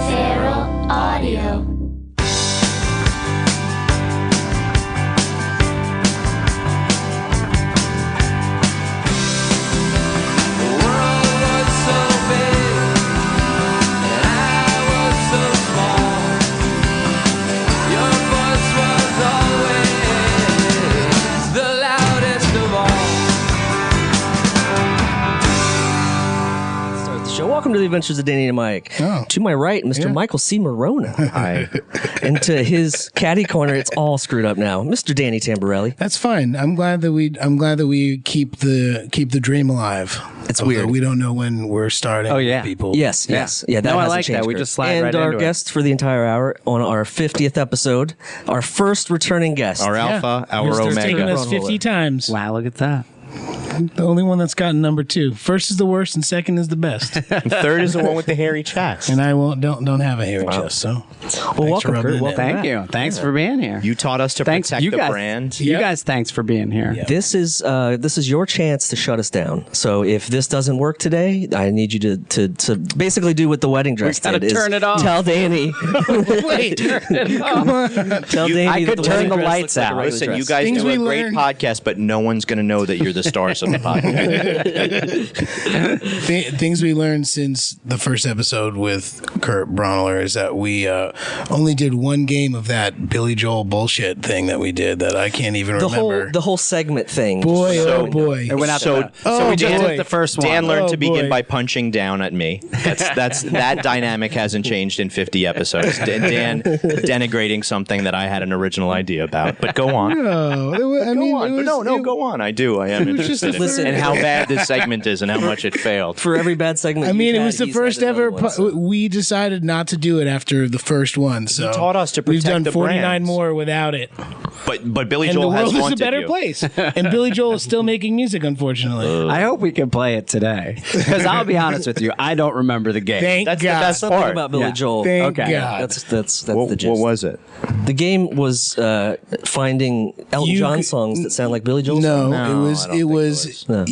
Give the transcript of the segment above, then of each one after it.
Feral Audio. Welcome to the Adventures of Danny and Mike. Oh. To my right, Mr. Michael C. Morona. Hi. And to his caddy corner, it's all screwed up now, Mr. Danny Tamborelli. That's fine. I'm glad that we keep the dream alive. It's weird. We don't know when we're starting. Oh yeah, people. Yes. Yeah. That no, I hasn't like changed, that. We Kurt. just slide and right our into guest for the entire hour on our 50th episode, our first returning guest, our alpha, our Mr. omega. Taken us Braunohler. 50 times. Wow, look at that. The only one that's gotten number 2. First is the worst, and second is the best. And third is the one with the hairy chest. And I don't have a hairy chest. So well, welcome, rubbing Kurt. it Welcome in. Thank back. you. Thanks for being here. You taught us to Thanks, protect you the guys, brand. You guys, thanks for being here. Yeah. This is your chance to shut us down. So if this doesn't work today, I need you to basically do what the wedding dress gotta did. turn it off. Tell Danny. Wait, Tell Danny I that could turn wedding the dress lights looks like a out. regular Listen, dress. you guys Things do a we great learned. podcast, but no one's going to know that you're the stars of the podcast. Things we learned since the first episode with Kurt Braunohler is that we only did one game of that Billy Joel bullshit thing that we did that I can't even remember. The whole segment thing. Boy, So- oh boy. It went out So, the- so we just boy. did the first one. Dan learned Oh, to begin boy. by punching down at me. That dynamic hasn't changed in 50 episodes. Dan denigrating something that I had an original idea about. But go on. No, I mean, Go on. it was, Go on. I do. I am was just interested the in first- and how bad this segment is and how much it failed. For every bad segment, I mean, you've it had, was the he's first had another ever. one, so. We decided not to do it after the first one. So taught us to we've protect done the 49 brands. more without it, But Billy and Joel the has world is a haunted better you. place. And Billy Joel is still making music, unfortunately. I hope we can play it today. Because I'll be honest with you, I don't remember the game. Thank That's the God. best Something part. about Billy Yeah. Joel. Thank Okay. God. That's What, the gist. what was it? The game was finding Elton You John could- songs that sound like Billy Joel. No, songs. it was. No.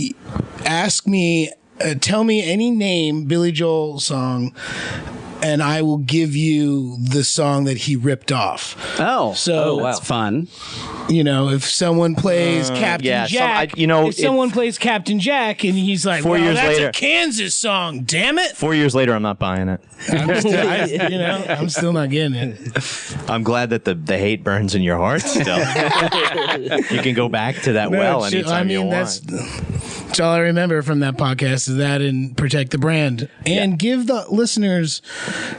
Ask me, tell me any name Billy Joel song, and I will give you the song that he ripped off. Oh, So- that's fun. You know, if someone plays Captain yeah, Jack, if someone plays Captain Jack, and he's like, 4 well, years that's later- a Kansas song, damn it! 4 years later, I'm not buying it. I'm still not getting it. I'm glad that the hate burns in your heart still. You can go back to that well shit, anytime you want. That's all I remember from that podcast is that and protect the brand and give the listeners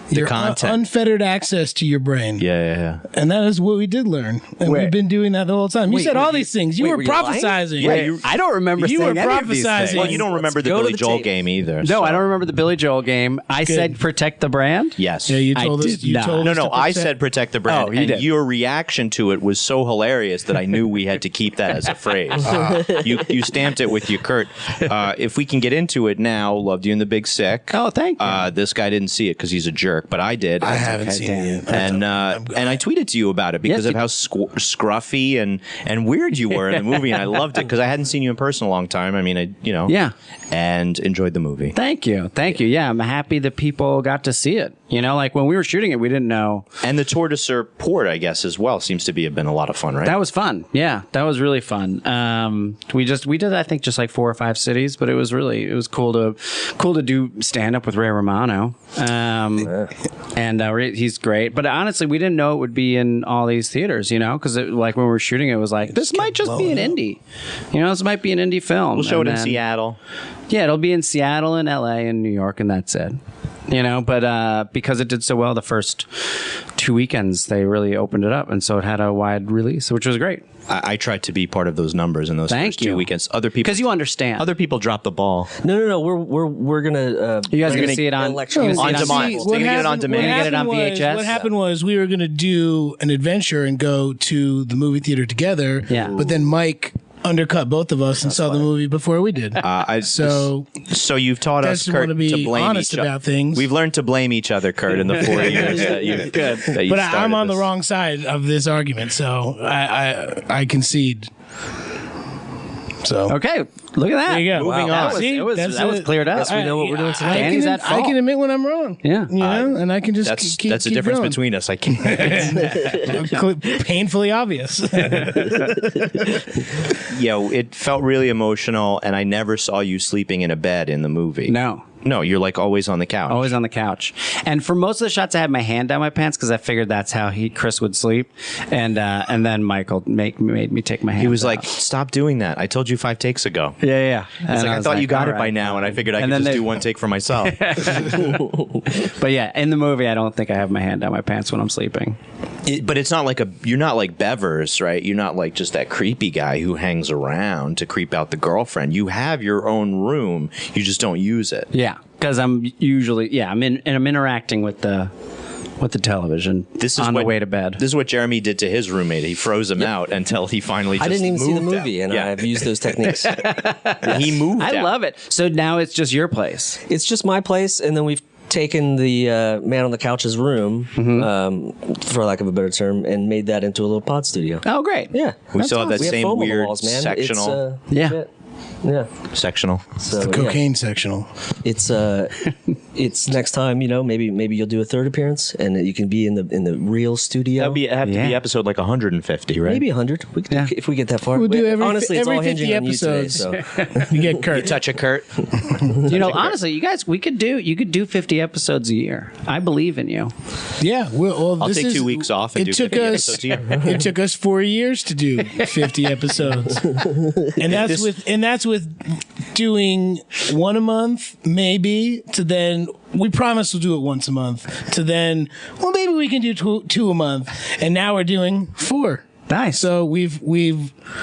your content. unfettered access to your brain. Yeah. And that is what we did learn. And Wait. we've been doing that the whole time. You Wait, said were all you- these things. You wait, were were you lying? prophesizing. Wait, I don't remember You saying were any of these prophesizing. things. Well, you don't remember the go to Billy the Joel tape. game either. No, I don't remember the Billy Joel game. I said protect the brand. Yes. Yeah, you I told us. did You not. told No, us to I protect- said protect the brand, Oh, you and did. your reaction to it was so hilarious that I knew we had to keep that as a phrase. You stamped it with you, Kurt. If we can get into it now, loved you in the Big Sick. Oh, thank you. This guy didn't see it because he's a jerk, but I did. I haven't seen it yet. And I tweeted to you about it because Yes, of how scruffy and weird you were in the movie, and I loved it because I hadn't seen you in person a long time. I mean, Yeah. and enjoyed the movie. Thank you. Yeah, I'm happy that people got to see it. You know, like when we were shooting it, we didn't know. And the tour de support, I guess, as well, seems to have been a lot of fun, right? That was fun. Yeah, that was really fun. We did I think just like 4 or 5 cities, but it was cool to do stand up with Ray Romano. And he's great. But honestly, we didn't know it would be in all these theaters, you know, because like when we were shooting, it was like this might just be an indie. You know, this might be an indie film. We'll show it in then- Seattle. Yeah, it'll be in Seattle and LA and New York, and that's it. You know, but because it did so well the first 2 weekends, they really opened it up, and so it had a wide release, which was great. I tried to be part of those numbers in those Thank first 2 you. weekends. Other people, Because you understand. other people dropped the ball. No. We're gonna. You guys are we're going to see it on electronic- On see it demand. on- So you can get it on demand. You get it on VHS? What happened was we were going to do an adventure and go to the movie theater together. Yeah. But then Mike undercut both of us and saw the movie before we did. So you've taught us, Just Kurt, wanna be to blame honest each other. about things. We've learned to blame each other, Kurt, in the 4 years that you. but I'm on the wrong side of this argument, so I concede. So Okay, look at that. there you go. Moving on. See, That was that's cleared up. Yes, we know what we're doing tonight. Danny's at I fault. can admit when I'm wrong. Yeah. You know, and I can just That's keep the difference going. between us. I can't. Painfully obvious. It felt really emotional, and I never saw you sleeping in a bed in the movie. No, you're like always on the couch. Always on the couch. And for most of the shots, I had my hand down my pants because I figured that's how Chris would sleep. And then Michael made me take my hand. He was out. like, "Stop doing that. I told you 5 takes ago." Yeah. He's like, I thought you got it by now, and I figured I could just then do one take for myself. But yeah, in the movie, I don't think I have my hand down my pants when I'm sleeping. But it's not like you're not like Bevers, right? You're not like just that creepy guy who hangs around to creep out the girlfriend. You have your own room. You just don't use it. Yeah, because I'm usually I'm interacting with the television. This is on what, the way to bed. This is what Jeremy did to his roommate. He froze him out until he finally. I Just didn't even see the moved movie, out. and I've used those techniques. He moved. I out. love it. So now it's just your place. It's just my place, and then we've taken the man on the couch's room, for lack of a better term, and made that into a little pod studio. Oh, great. Yeah, We still have that we same foam on the weird walls, man. sectional. Yeah. Sectional. So, The cocaine sectional. It's next time, maybe you'll do a third appearance, and you can be in the real studio. That'd have to be episode like 150, right? Maybe 100 if we get that far. We'll do Honestly, it's every all 50 hinging on you today. episodes. So. You get Kurt. Touch a Kurt. Honestly, you guys, you could do 50 episodes a year. I believe in you. Yeah, well, I'll this take is, 2 weeks off and it do took 50 us. episodes a year. It took us 4 years to do 50 episodes, and that's with doing one a month, maybe, to then we promised we'll do it once a month, to then maybe we can do two a month, and now we're doing 4. Nice. So we've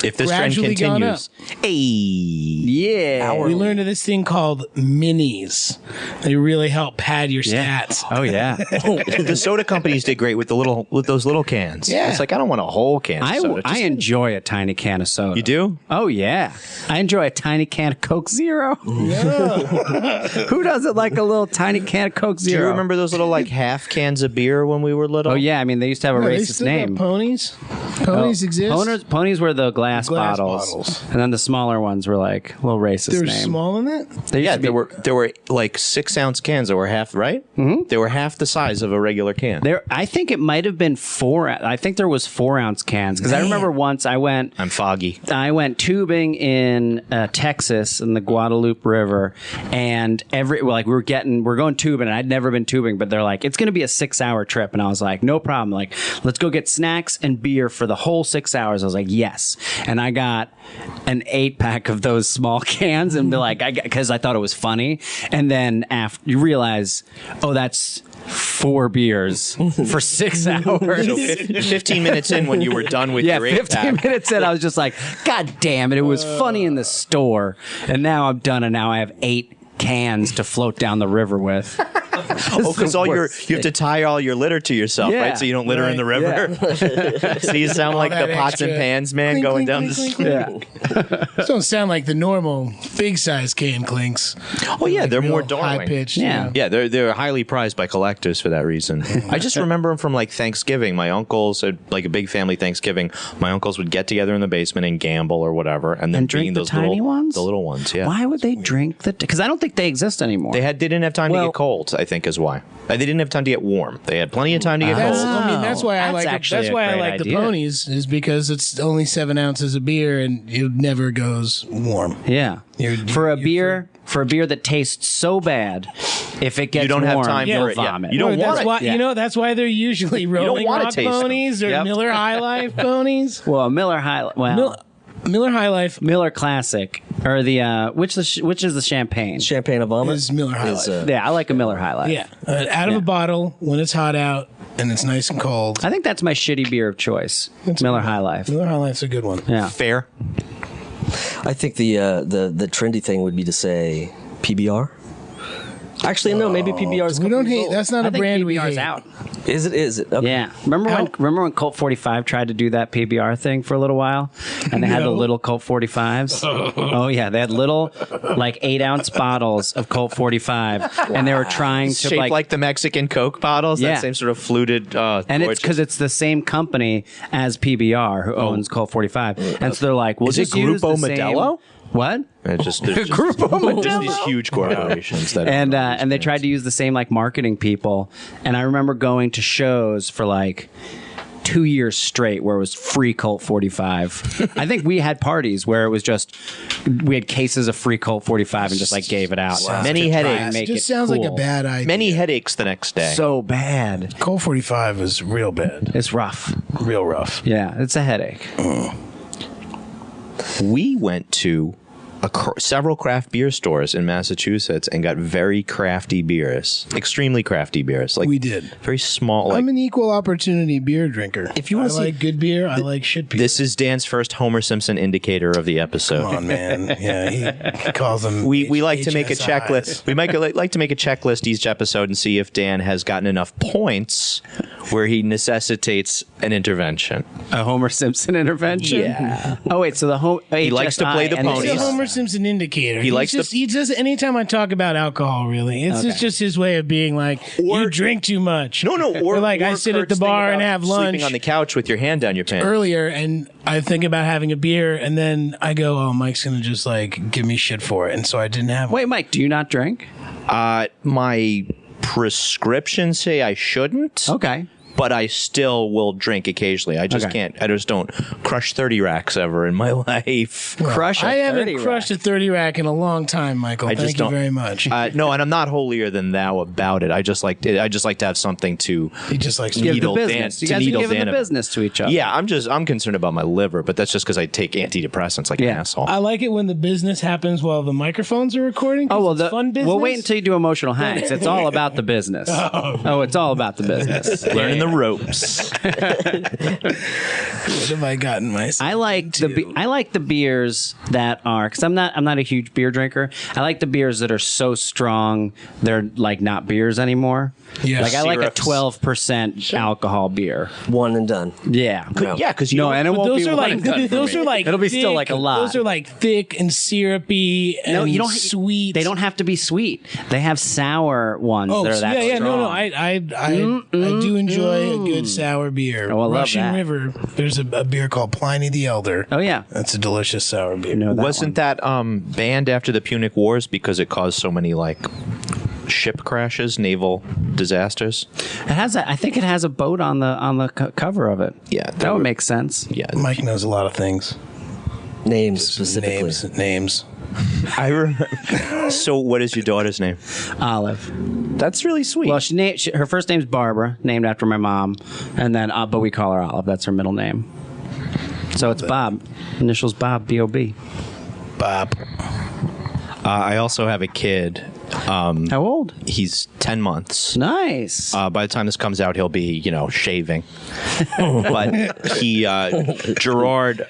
If this trend gradually gone up. continues, hey, Yeah. We learned of this thing called minis. They really help pad your stats. Oh yeah. the soda companies did great with those little cans. Yeah. It's like I don't want a whole can. Of soda. I Just- enjoy a tiny can of soda. You do? Oh yeah. I enjoy a tiny can of Coke Zero. Who doesn't like a little tiny can of Coke Do Zero? you remember those little like half cans of beer when we were little? Oh yeah. I mean, they used to have a They racist still got name. ponies. Ponies exist. Ponies were the glass bottles, and then the smaller ones were like little racist They're name. small in that. They used Yeah, to be- there were like 6-ounce cans that were half right. Mm-hmm. They were half the size of a regular can. I think it might have been 4. I think there was 4-ounce cans because I remember once I went foggy. tubing in Texas in the Guadalupe River, and we're going tubing, and I'd never been tubing, but they're like, it's going to be a 6-hour trip, and I was like, no problem. Like, let's go get snacks and beer for the whole 6 hours. I was like, yes, and I got an 8-pack of those small cans, and because I thought it was funny, and then after you realize, oh, that's 4 beers for 6 hours. So 15 minutes in, when you were done with your 15 8-pack, minutes in, I was just like, God damn it. It was funny in the store. And now I'm done, and now I have 8 cans to float down the river with. because you have to tie all your litter to yourself, Yeah. right? So you don't litter in the river. So you sound like that the pots and extra pans man clink, going clink, down clink, the clink, clink. Those don't sound like the normal big size can clinks. Oh yeah, they're Real more high darling. pitched. Yeah. Yeah, they're highly prized by collectors for that reason. I just remember them from like Thanksgiving. My uncles had like a big family Thanksgiving. My uncles would get together in the basement and gamble or whatever, and then And drink being the those tiny little ones? the little ones. Yeah, Why would they drink because I don't think they exist anymore. they didn't have time to Well- get cold. I think is why. They didn't have time to get warm. They had plenty of time to get That's, cold. I mean, that's why I That's like. actually That's a why I great like the idea. ponies, is because it's only 7 ounces of beer and it never goes warm. Yeah. For a beer that tastes so bad, if it gets You don't have warm, time you'll for it. Yeah. vomit. You don't that's want it. why Yeah. that's why they're usually Rolling wanna Rock taste them. ponies or Yep. Miller High Life ponies. Well, Miller High. Well, Miller High Life Miller Classic or the which is the champagne? Champagne of vomit is Miller High Life. Yeah, I like a Miller High Life. Yeah, out of a bottle when it's hot out and it's nice and cold. I think that's my shitty beer of choice. That's Miller good. High Life. Miller High Life's a good one. Yeah. Fair. I think the trendy thing would be to say PBR. Actually, no. Maybe PBR is. We don't hate. That's not I a think brand we PBR's hate. out. Is it? Is it? Okay. Yeah. Remember when Colt 45 tried to do that PBR thing for a little while? And they had the little Colt 45s? Oh, yeah. They had little, like, 8-ounce bottles of Colt 45. And they were trying to, Shaped like the Mexican Coke bottles. Yeah. That same sort of fluted. and it's gorgeous. because it's the same company as PBR who owns Colt 45. And so they're like, we'll Is it just use Grupo the same- Modelo? What? It's just there's just these huge corporations that And they tried to use the same like marketing people. And I remember going to shows for like 2 years straight where it was free Colt 45. I think we had parties where it was just we had cases of free Colt 45 and just like gave it out. Wow. Many headaches. It just sounds like a bad idea. Many headaches the next day. So bad. Colt 45 is real bad. It's rough. Real rough. Yeah, it's a headache. We went to several craft beer stores in Massachusetts and got very crafty beers, extremely crafty beers. Like we did. Very small. I'm an equal opportunity beer drinker. If you want to like good beer, I like shit beer. This is Dan's first Homer Simpson indicator of the episode. Come on, man. Yeah, he calls them. We like to make a HSIs. checklist. We might like to make a checklist each episode and see if Dan has gotten enough points where he necessitates an intervention. A Homer Simpson intervention? Yeah. Oh, wait. So the He likes to play the HSI ponies. He's a Homer Simpson indicator. He likes he just anytime I talk about alcohol, really, it's just his way of being like, you drink too much. No, Or like I sit at the bar and have lunch sleeping on the couch with your hand down your pants. earlier, and I think about having a beer, and then I go, oh, Mike's gonna just like give me shit for it, and so I didn't have one. Wait, Mike, do you not drink? My prescriptions say I shouldn't. Okay. But I still will drink occasionally. I just can't. I just don't crush 30 racks ever in my life. Crush a I haven't 30 crushed a 30 rack in a long time, Michael. Thank you very much. No, and I'm not holier than thou about it. I just like to have something to. He just likes to Give the needle business. You guys are giving the business to each other. Yeah, I'm concerned about my liver, but that's just because I take antidepressants like an asshole. I like it when the business happens while the microphones are recording. Oh, well, it's fun business. we'll wait until you do emotional hanks. It's all about the business. Oh, it's all about the business. Learning the ropes. What have I gotten myself? I like the beers that are because I'm not a huge beer drinker. I like the beers that are so strong they're like not beers anymore. Yeah, like I like a syrups. 12% alcohol beer. One and done. Yeah, Yeah, because and it won't those be are one like and done for those me. are like it'll be thick, still like a lot. Those are like thick and syrupy and No, you don't sweet. They don't have to be sweet. They have sour ones Oh, that are that yeah, strong. no. I do enjoy a good sour beer. Oh, I love Russian that. River. There's a beer called Pliny the Elder. Oh yeah, That's a delicious sour beer. no, Wasn't that banned after the Punic Wars because it caused so many like ship crashes, naval disasters? it has. I think it has a boat on the cover of it. Yeah, that would make sense. Yeah, Mike knows a lot of things. Names specifically. Names. I remember. So, what is your daughter's name? Olive. That's really sweet. Well, her first name's Barbara, named after my mom, and then but we call her Olive. That's her middle name. So it's Bob. Initials Bob. B-O-B. Bob. I also have a kid. How old? He's 10 months. Nice. By the time this comes out, he'll be, shaving. But Gerard,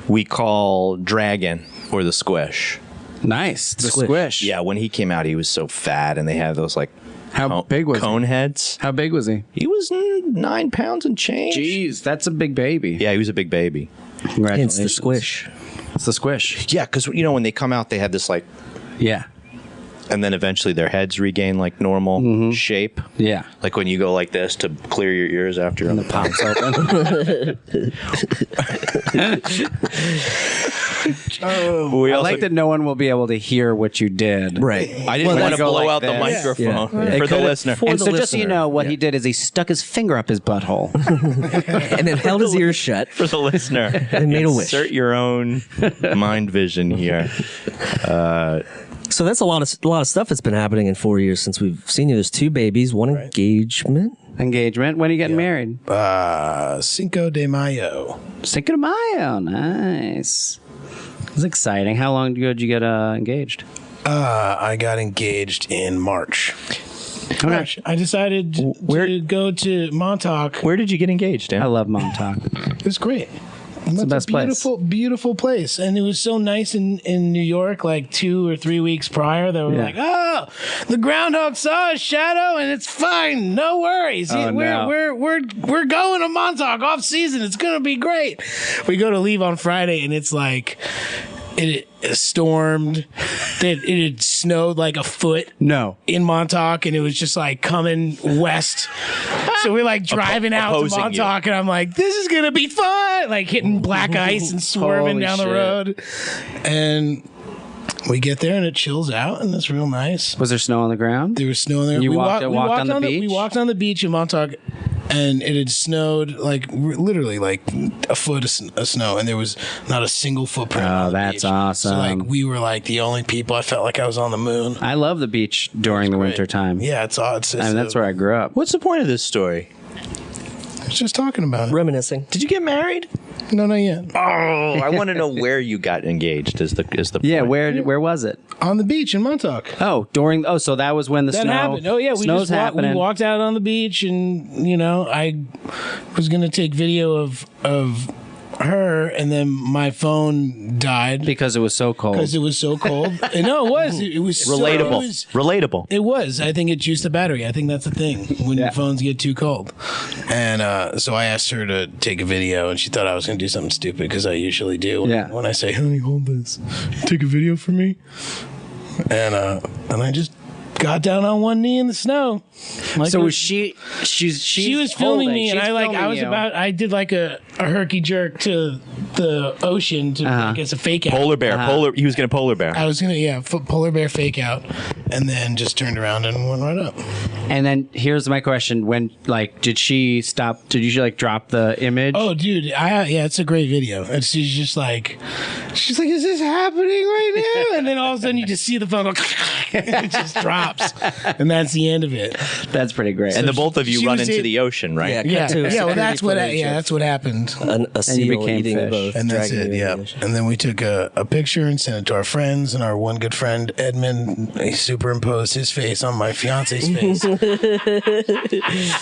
we call Dragon or the Squish. Nice. The Squish. squish. Yeah, when he came out, he was so fat, and they had those like How big was cone he? heads. How big was he? He was 9 pounds and change. Jeez, that's a big baby. Yeah, he was a big baby. Congratulations. Hence the squish. It's the squish. Yeah, because when they come out, they have this like, Yeah. and then eventually their heads regain like normal shape. Yeah. Like when you go like this to clear your ears after you're on the Pops open. We I also, like that no one will be able to hear what you did. Right. I didn't want to go blow like out the this. microphone Yeah. for the listener. For And the so just so you listener. know, what he did is he stuck his finger up his butthole. And then held his ears shut. For the listener, And made a wish. Insert your own mind vision here. So that's a lot of stuff that's been happening in 4 years since we've seen you. There's 2 babies, 1 engagement. Engagement. When are you getting married? Cinco de Mayo. Cinco de Mayo. Nice. It's exciting. How long ago did you get engaged? I got engaged in March. Okay. I decided to go to Montauk. Where did you get engaged, Dan? I love Montauk. It was great. It's the best place. Beautiful place. And it was so nice in New York, like 2 or 3 weeks prior. They were Yeah. like, oh, the groundhog saw a shadow and it's fine. No worries. Oh, no. We're going to Montauk off season. It's going to be great. We go to leave on Friday and it's like it stormed. It had snowed like a foot No. in Montauk, and it was just like coming west. So we're like driving out to opposing Montauk, and I'm like, this is gonna be fun! Like hitting black ice and swerving Holy down the shit. road. And we get there, and it chills out, and it's real nice. Was there snow on the ground? There was snow in there. You we walked on the beach? We walked on the beach in Montauk, and it had snowed like literally like a foot of snow, and there was not a single footprint. Oh, on the that's beach. awesome. So like we were like the only people. I felt like I was on the moon. I love the beach during the winter time. Yeah, it's I mean, that's where I grew up. What's the point of this story? I was just talking about it. Reminiscing. Did you get married? No, not yet. Oh, I want to know where you got engaged. Is the Yeah, point. where was it? On the beach in Montauk. Oh, so that was when the That snow happened. Oh yeah, we snow's just happening. we walked out on the beach, and I was gonna take video of her, and then my phone died because it was so cold. because it was so cold. And no, it was. It was so- Relatable. it was- Relatable. It was. I think it juiced the battery. I think that's the thing when your phones get too cold. And so I asked her to take a video, and she thought I was going to do something stupid because I usually do. Yeah. When I say, "Honey, hold this, take a video for me," and I just got down on one knee in the snow. Like So a- was she? she was filming me, and I did like a herky jerk to the ocean to I guess a fake out. Polar bear. He was going to polar bear. I was gonna polar bear fake out, and then just turned around and went right up. And then here's my question: when did she stop? Did you drop the image? Oh, dude, it's a great video. And she's just like, is this happening right now? And then all of a sudden, you just see the phone go, and it just drops, and that's the end of it. That's pretty great. And the both of you she run was into in- the ocean, right? Yeah, Yeah, cut to well, security that's what footage of that's what happened. a seal became eating fish. both. And that's dragging it, you yeah. in the ocean. And then we took a picture and sent it to our friends, and our one good friend, Edmund, he superimposed his face on my fiance's face.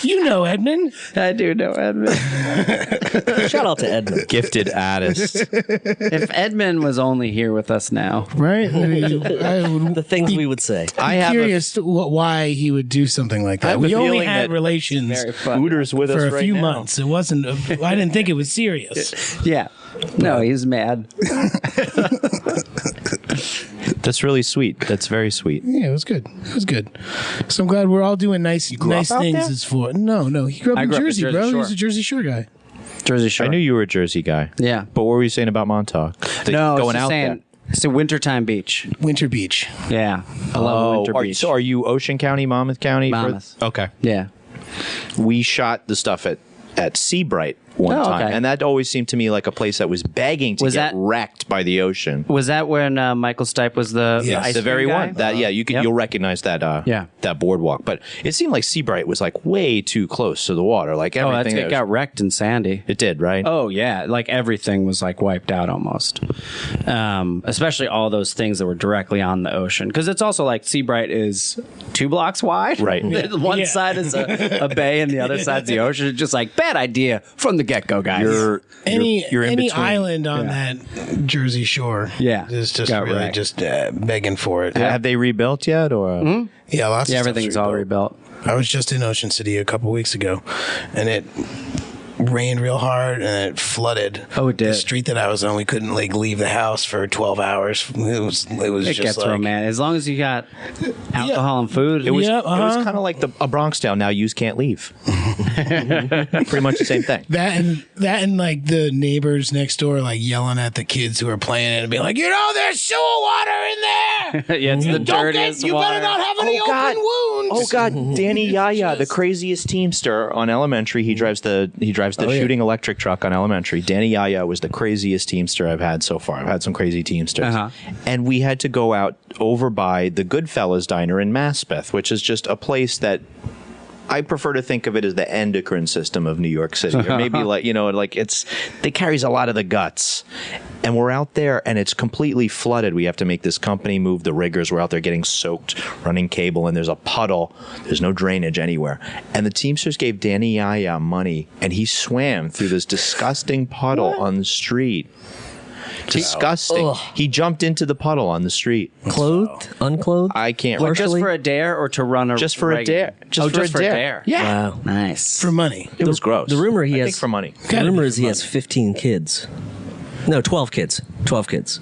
You know Edmund. I do know Edmund. Shout out to Edmund. Gifted artist. If Edmund was only here with us now, Right? I would The things we would say. I have curious why he would do something like I that. have a We only feeling had that relations very fun. Hooters with us for a right few now. months. It wasn't. I didn't think it was serious. Yeah. No, he's mad. That's really sweet. That's very sweet. Yeah, it was good. It was good. So I'm glad we're all doing nice grew up out things. there? As for no, he grew up I in grew up in Jersey, Jersey bro. Shore. He's a Jersey Shore guy. Jersey Shore. I knew you were a Jersey guy. Yeah. But what were you saying about Montauk? No, going it's out saying, there. it's a wintertime beach. Winter Beach. Yeah. I love Winter Beach. So are you Ocean County, Monmouth County? Monmouth. Okay. Yeah. We shot the stuff at Seabright one Oh, time, okay. and that always seemed to me like a place that was begging to Was get that- wrecked by the ocean. Was that when Michael Stipe was the Yes. ice The very cream guy? one that Yep. you'll recognize that that boardwalk, but it seemed like Seabright was like way too close to the water. Like Oh, everything it got wrecked in Sandy. it did, right? Oh yeah, like everything was like wiped out almost. Especially all those things that were directly on the ocean, because it's also like Seabright is 2 blocks wide. Right. One Yeah. side is a bay, and the other side's the ocean. It's just like bad idea from the get go, guys. You're in Any between. island on that Jersey Shore, Yeah. is just Got really wrecked. just begging for it. Have they rebuilt yet, or Yeah, lots. Yeah, of stuff's everything's all rebuilt. I was just in Ocean City a couple weeks ago, and it rained real hard and it flooded. Oh, it did. The street that I was on, we couldn't like leave the house for 12 hours. It was It just gets like romantic as long as you got alcohol and food. it was Yeah, it was uh-huh. kind of like a Bronx town. Now yous can't leave. Pretty much the same thing. that and like the neighbors next door like yelling at the kids who are playing it and being like, there's sewer water in there. Yeah, it's the dirtiest You water. better not have any open wounds. Oh God, Danny Yaya, the craziest teamster on Elementary. He drives the shooting electric truck on Elementary. Danny Yaya was the craziest teamster I've had so far. I've had some crazy teamsters, and we had to go out over by the Goodfellas Diner in Maspeth, which is just a place that I prefer to think of it as the endocrine system of New York City, or maybe it carries a lot of the guts. And we're out there, and it's completely flooded. We have to make this company move the riggers. We're out there getting soaked, running cable, and there's a puddle. There's no drainage anywhere. And the Teamsters gave Danny Yaya money, and he swam through this disgusting puddle on the street. Disgusting. Ugh. He jumped into the puddle on the street. Clothed, unclothed. I can't. Just Partially? for a dare or to run a Just for a regular? dare. Just for a dare. Yeah. Wow. Nice. For money. It was gross. The rumor he I has think for money. The rumor is he has 15 kids. No, 12 kids. 12 kids.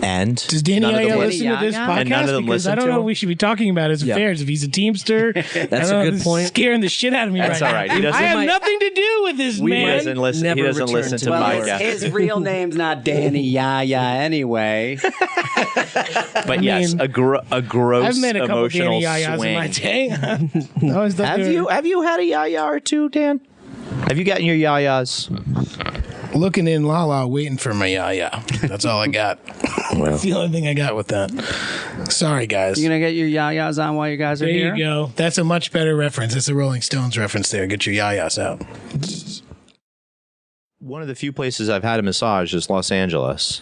And Does Danny none of them Yaya listen- listen to this And podcast? none of them Because I listen don't to know him? what we should be talking about his affairs. If he's a Teamster, That's a good point. Scaring the shit out of me That's right all right. now. He doesn't- I have might- nothing to do with this He man. doesn't listen. He Never doesn't return listen to to New my York. guest. His real name's not Danny Yaya anyway. But yes, mean, a gross I've met a couple emotional Danny Yayas swing. in my day. I always thought Have they were you had a yaya or two, Dan? Have you gotten your yayas? looking in Lala, waiting for my Yaya. That's all I got. That's the only thing I got with that. Sorry, guys. You gonna get your yayas on while you guys are There here? you go. That's a much better reference. It's a Rolling Stones reference there. Get your Yayas out. One of the few places I've had a massage is Los Angeles.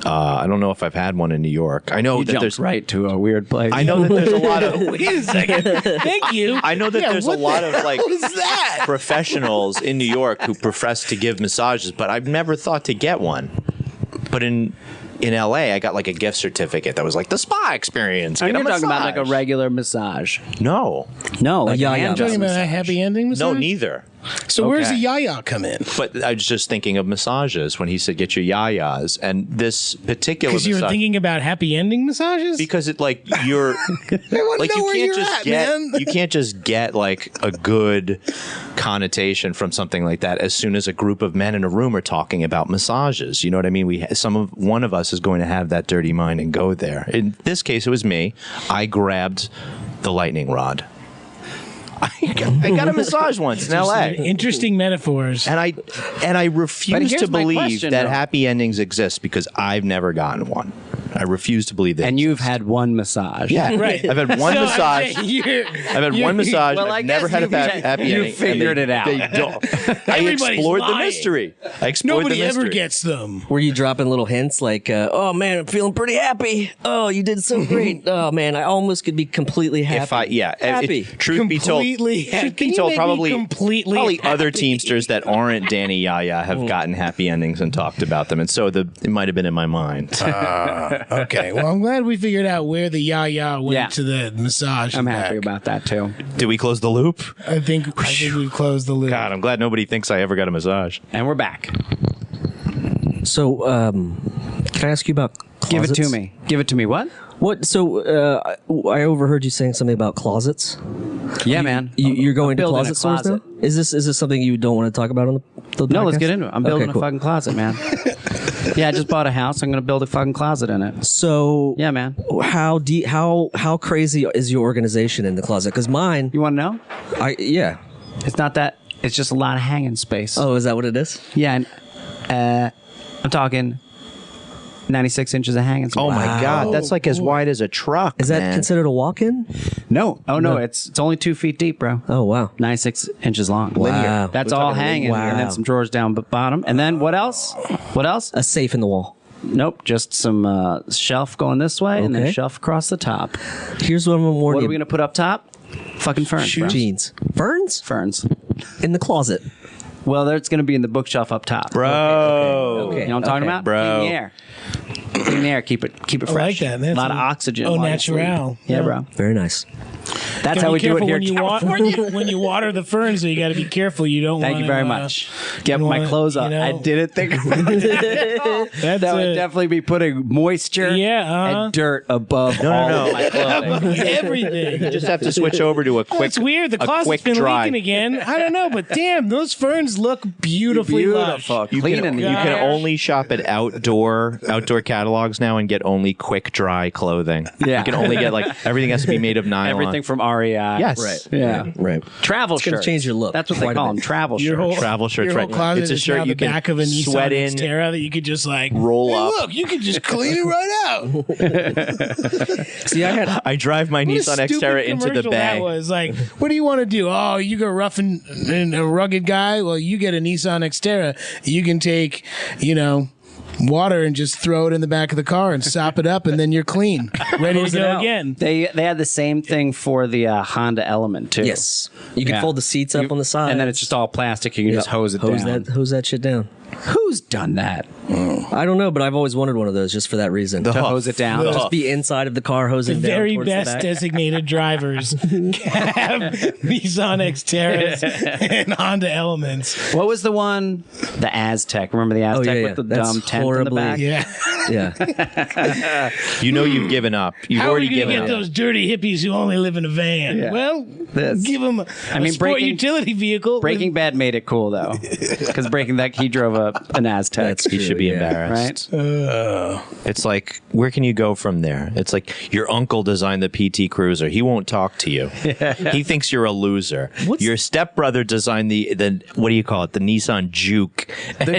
I don't know if I've had one in New York. I know You that jumped there's right to a weird place. I know that there's a lot of Wait a second. Thank you. I know that there's a what the lot of like hell is that? professionals in New York who profess to give massages, but I've never thought to get one. But in LA, I got like a gift certificate that was like the spa experience. Are Get you a talking about like a massage. regular massage? No, No, like yaya a hand massage. Talking about a happy ending massage? no, neither. So where's the Okay. Yaya come in? But I was just thinking of massages when he said get your yayas, and this particular Because you were massage. thinking about happy ending massages? Because it like you're I want to like know you where can't you're just at, get man. you can't just get like a good connotation from something like that as soon as a group of men in a room are talking about massages. You know what I mean? One of us is going to have that dirty mind and go there. In this case, it was me. I grabbed the lightning rod. I got a massage once in LA. Interesting metaphors. And I refuse here's to my believe question, that though. happy endings exist because I've never gotten one. I refuse to believe that. And you've had one massage. yeah, Right. I've had one So, massage. you're- I've had you're- one massage. Well, I I've never guess had a you- happy you ending. and figured it out. They don't. I Everybody's explored the lying. mystery. I explored Nobody the mystery. ever gets them. Were you dropping little hints like, "Oh man, I'm feeling pretty happy. Oh, you did so great. Oh man, I almost could be completely happy." If I, yeah, happy. truth be told, Completely happy. truth be Can you told, make me probably completely other happy? Teamsters that aren't Danny Yaya have gotten happy endings and talked about them, and so it might have been in my mind. Okay, well, I'm glad we figured out where the Yaya went Yeah. to the massage. I'm and happy back. about that too. Did we close the loop? I think we closed the loop. God, I'm glad nobody thinks I ever got a massage. And we're back. So, can I ask you about Give it closets? to me. Give it to me. What? What? So, I overheard you saying something about closets. Yeah, man. You're going I'm to building a closet stores now? closet. Is this something you don't want to talk about on the No, let's podcast? get into it. I'm building Okay, cool. a fucking closet, man. Yeah, I just bought a house. I'm going to build a fucking closet in it. So, Yeah, man. how crazy is your organization in the closet? Because mine, You want to know? yeah. It's not that. It's just a lot of hanging space. Oh, is that what it is? Yeah, and I'm talking 96 inches of hanging space. Oh my God, that's like as wide as a truck. Is that man. considered a walk-in? No. Oh, no. It's only 2 feet deep, bro. Oh wow. 96 inches long. Wow. That's We're all talking hanging. linear. And then Wow. some drawers down the bottom. And then what else? What else? A safe in the wall. Nope. Just some shelf going this way and then Okay. shelf across the top. Here's what I'm gonna warn What are you. we going to put up top? Fucking ferns, bro. Jeans. Ferns Ferns. in the closet. Well, it's going to be in the bookshelf up top. bro? Okay. You know what I'm talking about? Bro. Clean the air. Clean the air. Keep it I fresh. like that. That's a lot of oxygen. Oh, while you sleep. natural. Yeah, bro. Very nice. That's Gotta how be we do it careful here. when in you, California. when you water the ferns. So you got to be careful. You don't. Thank you very much. Get my clothes up. I didn't think about it. That's That would definitely be putting moisture Yeah, and dirt above all no. of my clothing. everything. You just have to switch over to a quick. It's weird. The a closet's quick been dry. leaking again. I don't know, but damn, those ferns look beautifully lush. Beautiful. You Clean can, in the you can air. only shop at outdoor catalogs now and get only quick dry clothing. Yeah. You can only get like everything has to be made of nylon. Everything from REI. Yes. Right. Yeah. Right. Travel It's gonna shirts. change your look That's what they quite a call bit. them. Travel Your shirts. whole, Travel shirts, your whole right. closet It's a is shirt now you the can back of a Nissan sweat in, Xterra that you could just like roll hey, up. Look, you could just clean it right out. See, I drive my What a Nissan stupid Xterra into the commercial that bay. was like, what do you want to do? Oh, you go rough and a rugged guy. Well, you get a Nissan Xterra. You can take, water and just throw it in the back of the car and sop it up, and then you're clean, ready to Hose it go out. again. They had the same thing for the Honda Element too. Yes. You can Yeah. fold the seats up on the side. and then it's just all plastic. You can just hose it down. Hose that shit down. Who's done that? I don't know, but I've always wanted one of those just for that reason. To hose it down. Just be inside of the car hosing The down very towards the best back. designated drivers have Nissan Xterras and Honda Elements. What was the one? The Aztec. Remember the Aztec yeah, with the yeah. That's dumb tent in the horribly- back? Yeah. Yeah. You've given up. You've How are already we going to given get up. those dirty hippies who only live in a van? Yeah. Well, give them a sport Breaking- utility vehicle. Breaking Bad made it cool though, because Breaking Bad he drove an Aztec. That's He true, should be yeah. embarrassed. Right? It's like, where can you go from there? It's like your uncle designed the PT Cruiser. He won't talk to you. He thinks you're a loser. Your stepbrother designed the what do you call it? The Nissan Juke.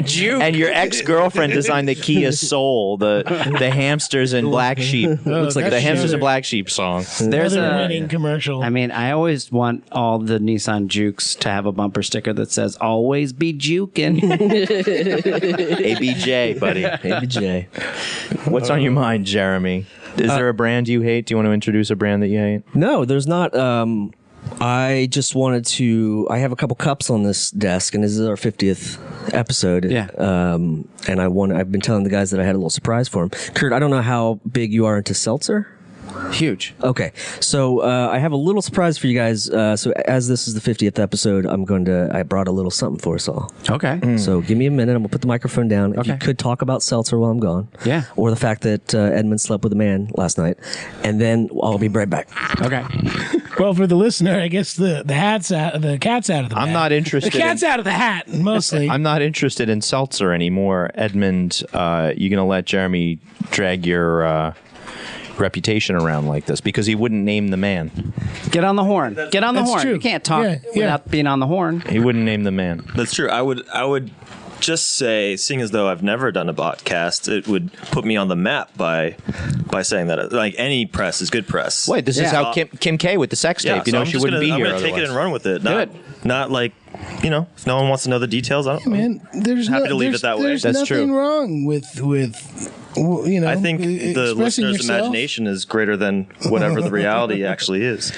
Juke. And your ex-girlfriend designed the Kia Soul, the hamsters and black sheep. Looks like the that's hamsters another- and black sheep song. There's Another a winning commercial. I mean, I always want all the Nissan Jukes to have a bumper sticker that says "Always be juking." ABJ, buddy. ABJ. What's on your mind, Jeremy? Is there a brand you hate? Do you want to introduce a brand that you hate? No, there's not. I just wanted to. I have a couple cups on this desk, and this is our 50th episode. Yeah. And I've been telling the guys that I had a little surprise for them. Kurt, I don't know how big you are into seltzer. Huge. Okay, so I have a little surprise for you guys. So as this is the 50th episode, I brought a little something for us all. Okay. So give me a minute. I'm gonna put the microphone down. If you Okay. could talk about seltzer while I'm gone, Yeah. or the fact that Edmund slept with a man last night, and then I'll be right back. Okay. well, for the listener, I guess the cat's out of the bag. I'm not interested The cat's out of the hat, mostly. I'm not interested in seltzer anymore. Edmund, you going to let Jeremy drag your reputation around like this because he wouldn't name the man. Get on the horn. Get on the That's horn. true. You can't talk Yeah, yeah. without being on the horn. He wouldn't name the man. That's true. I would just say, seeing as though I've never done a podcast, it would put me on the map by saying that like any press is good press. Wait, this is Yeah. how Kim K with the sex tape. so I'm she just wouldn't gonna, be I'm here gonna take it otherwise. and run with it. Good. Not like, if no one wants to know the details, I don't. Man, there's Happy no, to leave there's, it that way. There's That's nothing true. wrong with I think the expressing listener's yourself. imagination is greater than whatever the reality actually is.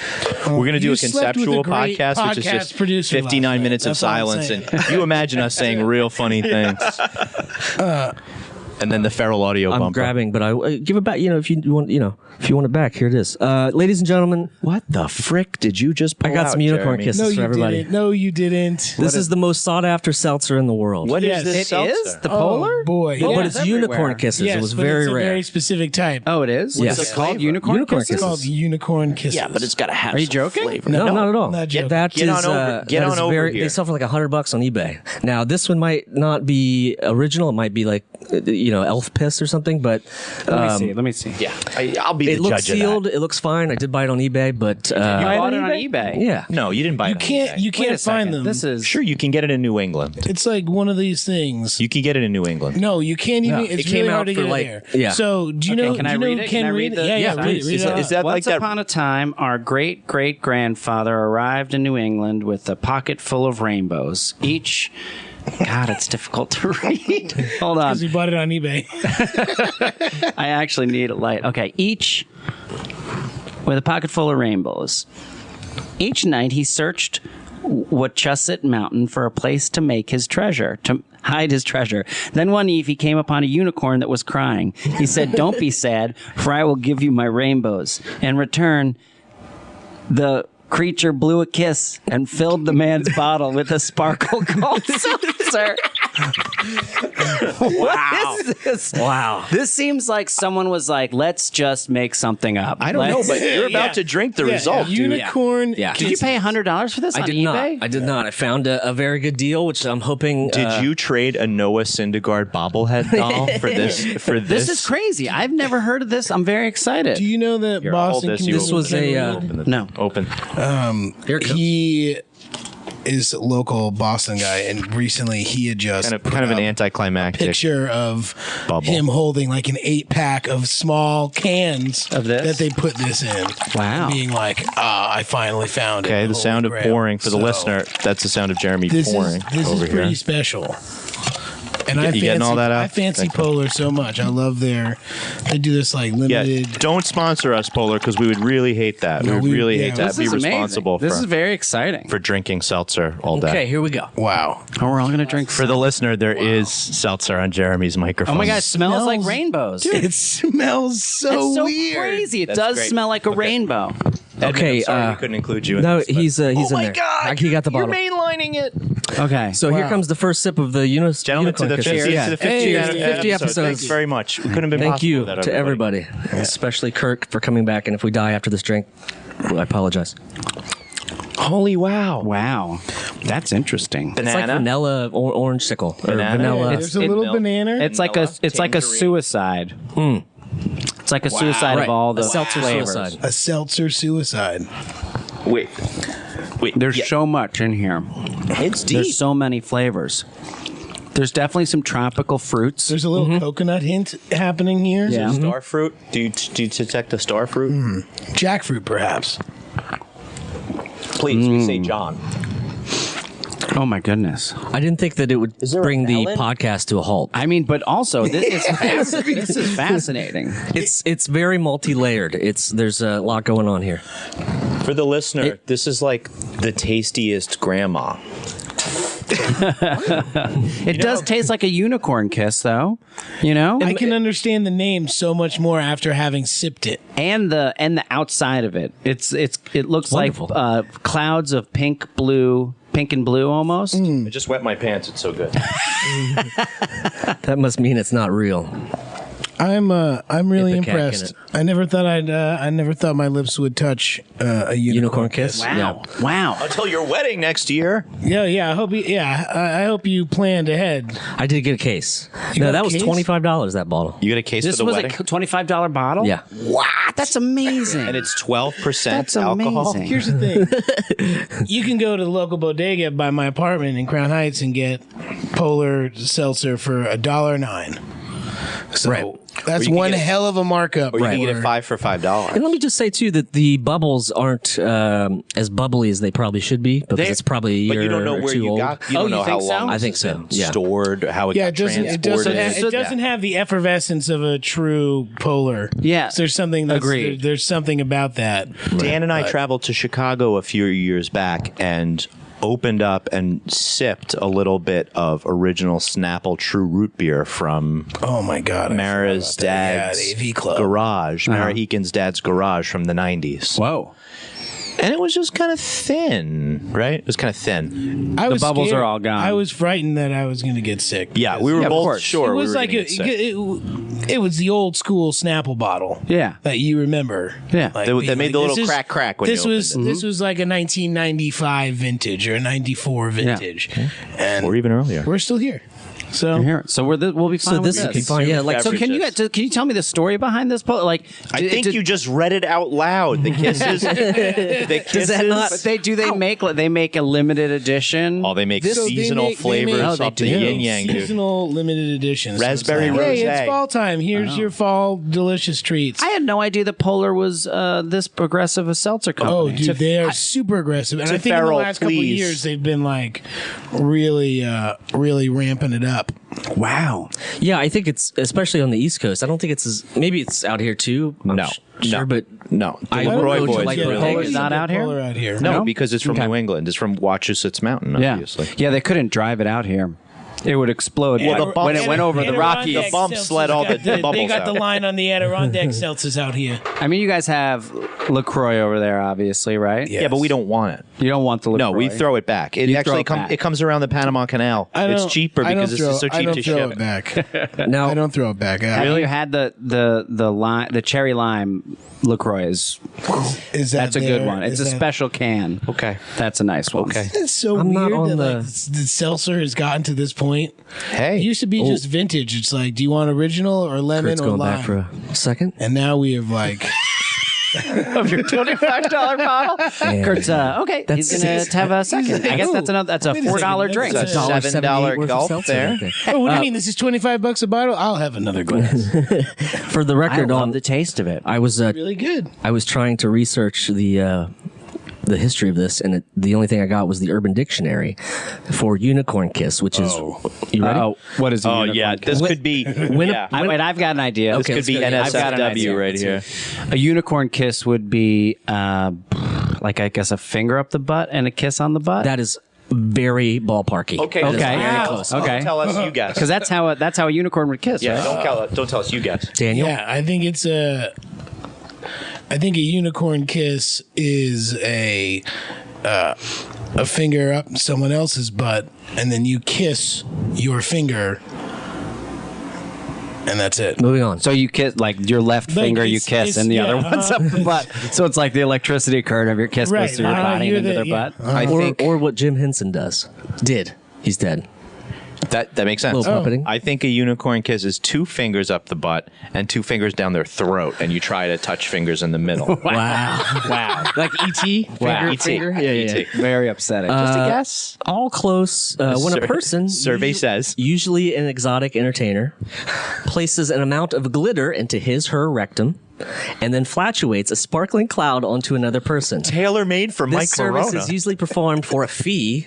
We're going to do You a slept with a conceptual great podcast, which is podcast just producer 59 last night. minutes of That's all I'm silence. saying. And you imagine us saying real funny things. And then the feral audio I'm bumper. grabbing, but I give it back. If you want, if you want it back, here it is. Ladies and gentlemen, What the frick did you just pull I got out, some unicorn Jeremy? kisses No, for you everybody. didn't. No, you didn't. This is the most sought after seltzer in the world. What is Yes. this It seltzer? is the Oh, polar. boy. But, Yeah. but it's everywhere. unicorn kisses. Yes, it was but very it's a rare. very specific type. Oh, it is. Yes. What's it called? Unicorn. Unicorn kisses? It's called unicorn kisses. Yeah, but it's got to have Are you some joking? flavor. No, not at all. Not joking. That Get on is, over- get that on is over very, here. They sell for like $100 on eBay. Now this one might not be original. It might be like elf piss or something. But Let me see. Yeah, I'll be it the looks judge of sealed. It looks fine. I did buy it on eBay, but You bought it on eBay. yeah. No, you didn't buy it. You on can't. eBay. You Wait a can't second. find them. This is Sure, you can get it in New England. It's like one of these things. You can get it in New England. No, you can't even. It's It came really out hard to for, get like- it there. yeah. So do you Okay, know? can do I you know read it? Can Can I read read it? the- Yeah, yeah, read it. please. Read Is it that- out. is that like Once that? upon a time, our great great grandfather arrived in New England with a pocket full of rainbows. Each, God, it's difficult to read. Hold on, Because he bought it on eBay. I actually need a light. Okay, each with a pocket full of rainbows. Each night he searched Wachusett Mountain for a place to make his treasure, to hide his treasure. Then one eve he came upon a unicorn that was crying. He said, "Don't be sad, for I will give you my rainbows." In return, the creature blew a kiss and filled the man's bottle with a sparkle called seltzer. What is this? Wow. This seems like someone was like, let's just make something up. I don't know, but you're about Yeah. to drink the result, dude. Unicorn. Yeah. Did you pay $100 for this I on did eBay? not. I did not. I found a very good deal, which I'm hoping. Did you trade a Noah Syndergaard bobblehead doll for this? For This is crazy. I've never heard of this. I'm very excited. Do you know that Here, I'll hold Boston? this. comedian This was Ken a, Reed, Open the- No. Open. Here it comes. he is a local Boston guy, and recently he had just Kind of an put up anticlimactic. picture of bubble. him holding like an 8-pack of small cans Of this? that they put this in. Wow. Being like, I finally found it. Okay, the Holy sound of grail. pouring for the So, listener. That's the sound of Jeremy This pouring is over pretty here. special. And You getting all that out? I fancy Thank you. Polar so much. I love they do this like Yeah, limited. don't sponsor us, Polar, because we would really hate that. No, we would we- really yeah, hate that. This Be is amazing. responsible This for, is very exciting. for drinking seltzer all day. Okay, here we go. Wow. Oh, we're all going to drink. For the listener, there is seltzer on Jeremy's microphone. Oh my God, it smells like Smells- rainbows. It smells so it's so weird. crazy. It That's does great. smell like a rainbow. Edmund, Okay, I'm sorry we couldn't include you in No, this. but- he's in oh my there. God, He got the bottle. You're mainlining it. Okay. So here comes the first sip of the Gentlemen, to the 50th, Yeah. to the 50th, Cheers to 50 episode. episodes. Thanks very much. We couldn't have been Thank possible you without to everybody, especially Kirk, for coming back. And if we die after this drink, well, I apologize. Holy wow. Wow. That's interesting. It's like vanilla or orange sickle. Or Banana? vanilla. There's a little banana. It's like a Tangerine. suicide. It's like a suicide Right. of all the A seltzer flavors. suicide. a seltzer suicide. Wait. There's so much in here. It's deep. There's so many flavors. There's definitely some tropical fruits. There's a little coconut hint happening here. Yeah. Star fruit? Do you detect the star fruit? Jackfruit, perhaps. Please, we say John. Oh my goodness. I didn't think that it would there a bring the melon? podcast to a halt. I mean, but also this is fascinating. It's very multi-layered. There's a lot going on here. For the listener, this is like the tastiest grandma. It does taste like a unicorn kiss, though. You know, I can understand the name so much more after having sipped it. and the outside of it. It looks Wonderful. like clouds of pink and blue almost. I just wet my pants. It's so good. That must mean it's not real. I'm really Ipecac in impressed. it. I never thought my lips would touch a unicorn kiss. Wow. Yeah. Wow. Until your wedding next year. Yeah. I hope you planned ahead. I did get a case. You No, got that a was case? $25. That bottle. You get a case This for the was wedding? a $25 bottle? Yeah. Wow. That's amazing. And it's 12% That's alcohol. amazing. Here's the thing. You can go to the local bodega by my apartment in Crown Heights and get Polar Seltzer for $1.09. So Right. that's Or you can one get it- hell of a markup. Or you can for- get it 5 for $5. And let me just say too that the bubbles aren't as bubbly as they probably should be because it's probably a year But you don't know or where two you old. got. You Oh, don't you know how think so? long I this think has so, been yeah. stored, how it Yeah, got it doesn't. It transported. doesn't. It doesn't have the effervescence of a true Polar. Yeah. So there's something. Agreed. There's something about that. Dan and I traveled to Chicago a few years back and opened up and sipped a little bit of original Snapple True Root beer from Oh my god, Mara's dad's AV Club. garage, Mara Eakin's dad's garage from the 90s. Whoa. And it was just kind of thin, right? It was kind of thin. I was bubbles scared. are all gone. I was frightened that I was going to get sick. Yeah, we were of both course. sure. It was we were like gonna get sick. it was the old school Snapple bottle. Yeah. that you remember. Yeah. Like, They made the this little is- crack when This you was opened this was like a 1995 vintage or a 94 vintage, and or even earlier. we're still here. So Here. So we'll be fine So with this this. is fine. Yeah, like So can you tell me the story behind this? Like, I think you just read it out loud. The kisses. The kisses. that not- But they make a limited edition. Oh, they make So they seasonal make- they flavors make- off the yin yang. Dude. seasonal limited editions. Raspberry Hey, rosé. it's fall time. Here's your fall delicious treats. I had no idea that Polar was this progressive a seltzer company. Oh, dude, they are super aggressive, and I think in the Farrell, last couple of please. years they've been like really ramping it up. Wow. Yeah, I think it's especially on the East Coast. I don't think it's maybe it's out here too. I'm No, sure, no. but No, the I don't LaCroix know, boys like really Polar like is it. not out here? Polar out here. No, No? because it's from Okay. New England. It's from Wachusett Mountain, Yeah. obviously. Yeah, they couldn't drive it out here. It would explode Well, the when it went over the Rockies. The bumps let all the They bubbles got out. the line on the Adirondack seltzers out here. I mean, you guys have LaCroix over there, obviously, right? Yeah. Yeah, but we don't want it. You don't want the LaCroix. No, we throw it back. It You actually throw it back. it comes around the Panama Canal. It's cheaper because it's just so cheap to ship it back. now I don't throw it back. Have you had the cherry lime LaCroix? Is that That's a there? good one. It's Is a that- special can. Okay. That's a nice one. Okay. It's so I'm not weird on that the- like, the seltzer has gotten to this point. Hey. It used to be just vintage. It's like, do you want original or lemon Kurt's or going lime? back for a second. And now we have like, Of your $25 bottle? And Kurt's okay. That's- He's gonna have a second. I guess that's a Wait a second, $4 that's drink. a- It's a $7 worth of gulf seltzer there. right there. oh, what do you mean? This is $25 a bottle? I'll have another glass. For the I record, love on the taste of it. I was Really good. I was trying to research the history of this, and the only thing I got was the Urban Dictionary for unicorn kiss, which is you ready? Oh, what is? Oh, yeah. This could be. Yeah. Wait, I've got an idea. This could be I've got an idea. NSFW right here. A unicorn kiss would be like, I guess, a finger up the butt and a kiss on the butt. That is very ballparky. Okay. That is Okay. very Wow. close. Okay. Don't tell us you guess. Because that's how a unicorn would kiss. Yeah, right? don't tell us you guess. Daniel, Yeah, I think it's a. I think a unicorn kiss is a a finger up someone else's butt, and then you kiss your finger, and that's it. Moving on. So you kiss, like your left Like, finger, you it's- kiss, it's- and the yeah, other one's up the butt. So it's like the electricity current of your kiss Right. goes through your body You're and into the- their butt. I think or what Jim Henson did. He's dead. that makes sense. Little puppeting. I think a unicorn kiss is 2 fingers up the butt and 2 fingers down their throat, and you try to touch fingers in the middle. Wow. Wow. Like E.T.? Wow. Finger? E.T. Yeah, yeah. E.T. Very upsetting. Just a guess. All close. When a person, survey says. usually an exotic entertainer, places an amount of glitter into his/her rectum, and then flatulates a sparkling cloud onto another person. Tailor-made for Mike This service Corona. is usually performed for a fee,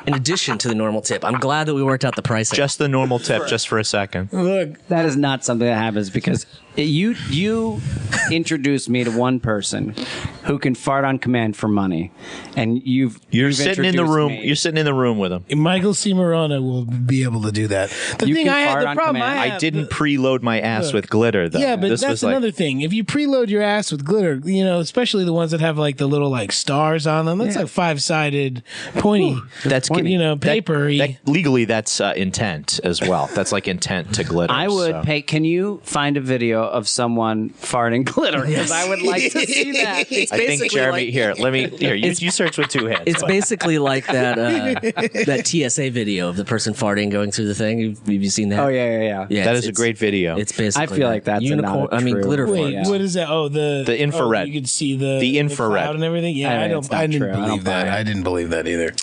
in addition to the normal tip. I'm glad that we worked out the pricing. Just the normal tip, just for a second. Look, That is not something that happens because you introduced me to one person who can fart on command for money, and you're Sitting in the introduced room. me. You're sitting in the room with him. Michael C. Morona will be able to do that. The You thing can I had, fart the on problem command. I I have, didn't preload my ass with glitter, though. Yeah, but this that's was like, another thing. If you preload your ass with glitter, especially the ones that have like the little like stars on them, that's like 5-sided pointy. that's papery. Legally, that's intent as well. That's like intent to glitter. I would so. pay. Can you find a video of someone farting glitter? Because I would like to see that. I think basically Jeremy. like- Here, let me. Here, you search with 2 hands. It's basically like that that TSA video of the person farting going through the thing. Have you seen that? Oh yeah. Yeah, that it's- is a it's- great video. It's basically I feel like that's unicorn. not a true- glitter Wait, farts. what is that? Oh, the infrared. Oh, you could see the infrared. cloud and everything. Yeah, I I mean, it's don't. not I didn't true. I don't believe that. buy it. I didn't believe that either.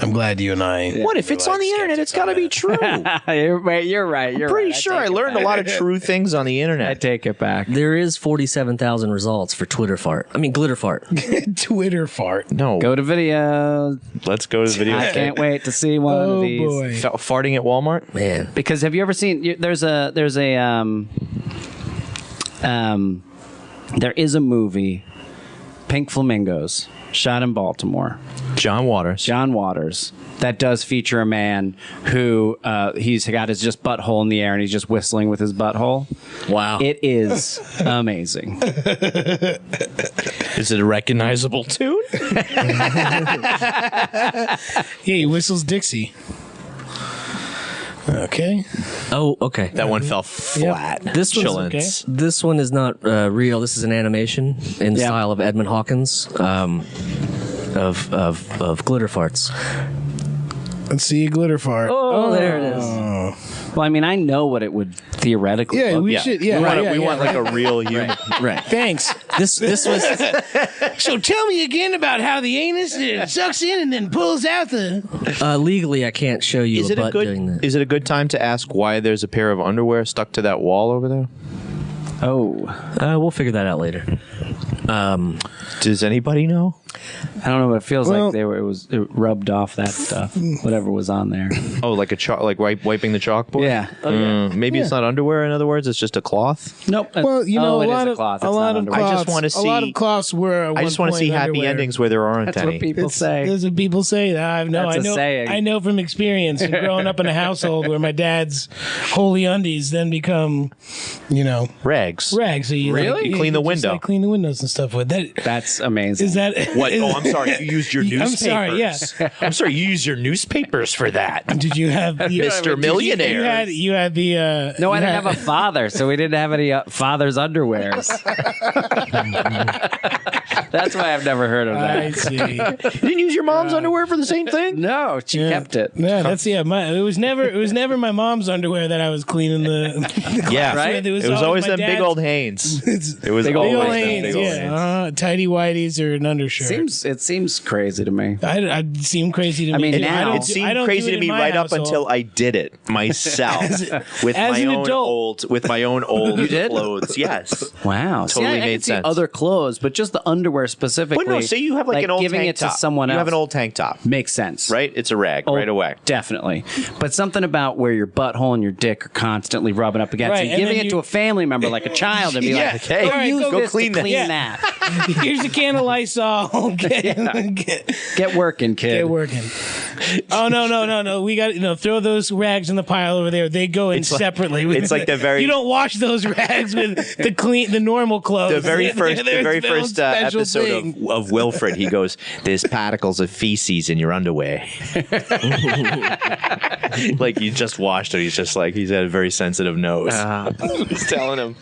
I'm glad you and I. What if it's on the internet? It's got to be true. You're right. You're right. Pretty sure I learned a lot of true things on the I internet. take it back. There is 47,000 results for glitter fart. Twitter fart. No, Go to video. let's go to the video. I can't wait to see one Oh of these. boy. Farting at Walmart. Man, Because have you ever seen? There is a movie, Pink Flamingos, shot in Baltimore. John Waters. John Waters. That does feature a man who he's got his just butthole in the air and he's just whistling with his butthole. wow. It is amazing. Is it a recognizable tune? Yeah, he whistles Dixie. Okay. Oh, okay. That one fell flat. This one's Chillins. okay. This one is not real. This is an animation in the Yeah. style of Edmund Hawkins of glitter farts. Let's see a glitter fart. Oh, there it is. Well, I mean, I know what it would theoretically Yeah, look we Yeah. should. Yeah, we want like a real unit. Right. Thanks. This was So tell me again about how the anus sucks in and then pulls out the. legally I can't show you Is a it a butt doing good? that. Is it a good time to ask why there's a pair of underwear stuck to that wall over there? Oh, We'll figure that out later. Does anybody know? I don't know, but it feels Well- like it rubbed off that stuff, whatever was on there. Oh, like wiping the chalkboard. Yeah. Maybe it's not underwear. In other words, it's just a cloth. Nope. Well, it a is lot a of cloth. a It's lot not of underwear. I cloths. just wanna a lot see- of cloths were. At I just want to see happy endings where there aren't That's any. what people say. That's what people say. I know. That's I a know. saying. I know from experience. Growing up in a household where my dad's holy undies then become, Rags. rags. So you Really? You clean the just, window. like, clean the windows and stuff with that. That's amazing. Is that What? is- Oh, I'm sorry. You used your newspapers. I'm sorry. Yeah. I'm sorry. You used your newspapers for that. Did you have Mr. Millionaire? You had the. No, I you didn't had- have a father, so we didn't have any father's underwears. That's why I've never heard of I that. see. You didn't use your mom's underwear for the same thing? No, she kept it. Yeah, that's it was never my mom's underwear that I was cleaning the Yeah. right. It was always my them big dad's- old Hanes. It's It was Big old big old always them Hanes, big old Hanes. yeah, tidy whities or an undershirt. It seems crazy to me. I seem crazy to me. mean, too. now- I don't It do- I seemed don't crazy do it to in me my right up household. until I did it myself with as my an own adult. old did? clothes. Yes. Wow, Totally I made can see sense. other clothes, but just the underwear specifically. Well, no, say you have like an old giving tank it top. to someone You else. have an old tank top, makes sense, right? It's a rag Oh, right away. Definitely. But something about where your butthole and your dick are constantly rubbing up against Right, and and giving then it to a family member like a child and be Yeah. like, Hey, All right, use go this clean to that. clean Yeah. that. Here's a can of Lysol. Get Get working, kid. working. Oh no! We got throw those rags in the pile over there. They go in It's like- separately. it's like the very- You don't wash those rags with the normal clothes. The very They're first special episode thing. of Wilfred, he goes, "There's particles of feces in your underwear." Like you just watched it. He's just like he's had a very sensitive nose. He's telling him.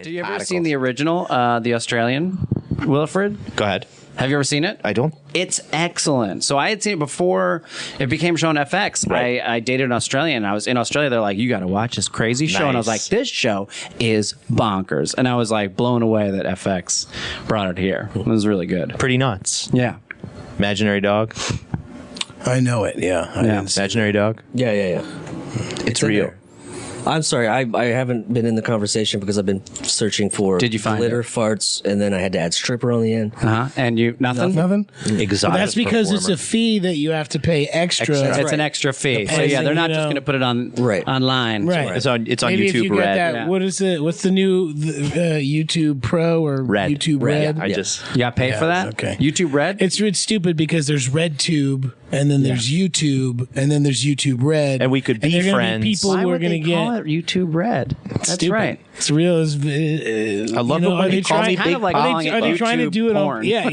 Do you ever seen the original, the Australian Wilfred? Go ahead. Have you ever seen it? I don't. It's excellent. So I had seen it before it became shown on FX. Right. I dated an Australian. I was in Australia. They're like, you got to watch this crazy show. And I was like, Nice. this show is bonkers. And I was like blown away that FX brought it here. It was really good. Pretty nuts. Yeah. Imaginary dog. I know it. Yeah. I didn't see it. Imaginary dog. Yeah. It's in real. there. I'm sorry, I haven't been in the conversation because I've been searching for Did you find glitter it? farts, and then I had to add stripper on the end. And you, nothing? Nothing. Exotic. That's because it's a fee that you have to pay extra. It's an extra fee. So yeah, they're not just going to put it on online. Right. It's on Maybe if YouTube you get Red. that, Yeah. what is it? What's the new YouTube Pro or Red. YouTube Red? I just You got paid for that? okay. YouTube Red? It's stupid because there's RedTube and then there's YouTube and then there's YouTube Red. And we could be there are gonna friends. people Why who are would going to they call get it YouTube Red? That's stupid. right. It's real as I love it when you call me kind of like calling it are they trying to YouTube do it porn. on yeah.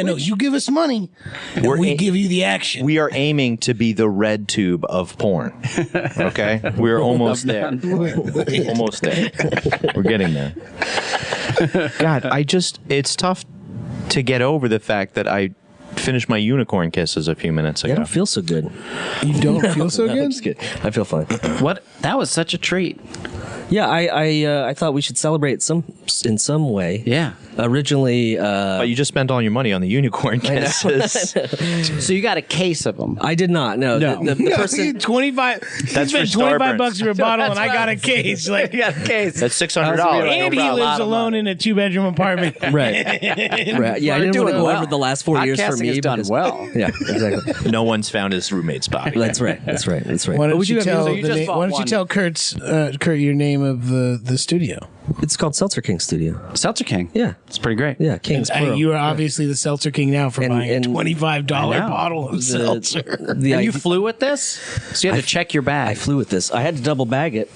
No, you give us money and we give you the action. we are aiming to be the red tube of porn. Okay, we're almost there. Almost there. We're getting there. God, it's tough to get over the fact that I finished my unicorn kisses a few minutes ago. I don't feel so good. You don't feel so I'm good? just kidding. I feel fine. What? That was such a treat. Yeah, I thought we should celebrate in some way. Yeah. Originally, But you just spent all your money on the unicorn kisses. So you got a case of them. I did not. No, the person. 25. That's you spent for $25 Starburns. for a bottle, and I got a case. Like, got a case. That's $600. and he lives alone in a 2-bedroom apartment. Right. Right. Yeah, I didn't want to go over the last 4 years for Podcasting me. has done because- well. Yeah, exactly. No one's found his roommate's body. That's right. That's right. That's right. Why don't would you you have tell used? You just bought why don't you one. tell Kurt your name of the studio? It's called Seltzer King Studio. Seltzer King. Yeah. It's pretty great. Yeah, King's plural. You are obviously the Seltzer King now for buying a and- $25 I know. bottle of seltzer. The And you idea- flew with this? So you had to check your bag. I flew with this. I had to double bag it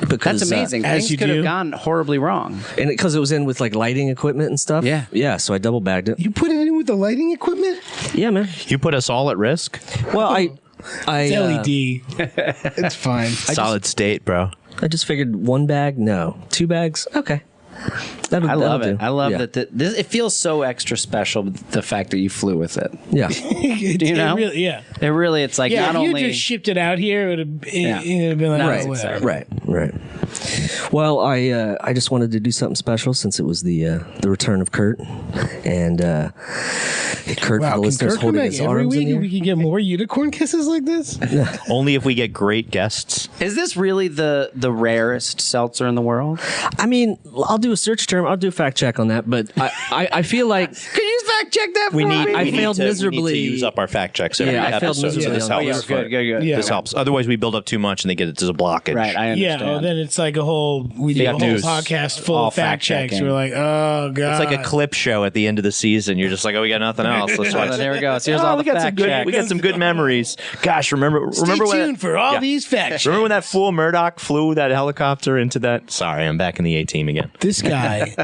because That's amazing. as Things you could do. have gone horribly wrong. and because it was in with like lighting equipment and stuff. Yeah. Yeah. So I double bagged it. You put it in with the lighting equipment? Yeah, man. You put us all at risk. Well, I It's LED. It's fine. Solid state, bro. I just figured 1 bag. No, 2 bags. Okay. I love it. do. I love Yeah. that. This, it feels so extra special, the fact that you flew with it. Yeah. You know? Really, yeah. It really, it's like Yeah, not if you only. just shipped it out here, it would have been like, Not oh, whatever. Right. Well, I just wanted to do something special since it was the return of Kurt, and Kurt for Wow, the can listeners Kurt come holding back his every arms in week the and we air. can get more unicorn kisses like this? Only if we get great guests. Is this really the rarest seltzer in the world? I mean, I'll do a search term. I'll do a fact check on that, but I feel like Can you fact check that? We need. I we need failed to, miserably. We need to use up our fact checks every Yeah, I failed episode. So miserably this on that. helps. Oh, yeah, good. Yeah. This helps. Otherwise, we build up too much and they get there's a blockage. Right, I Yeah, understand. then it's like a whole do a Fake whole news. podcast full All of fact checks. fact-checking. We're like, oh god, It's like a clip show at the end of the season. You're just like, oh, we got nothing else. Let's watch. There we go. So here's all we the got some fact good. checks. We got some good memories. Gosh, remember Stay when tuned for all yeah. these fact checks. Remember when that fool Murdoch flew that helicopter into that? Sorry, I'm back in the A team again. This guy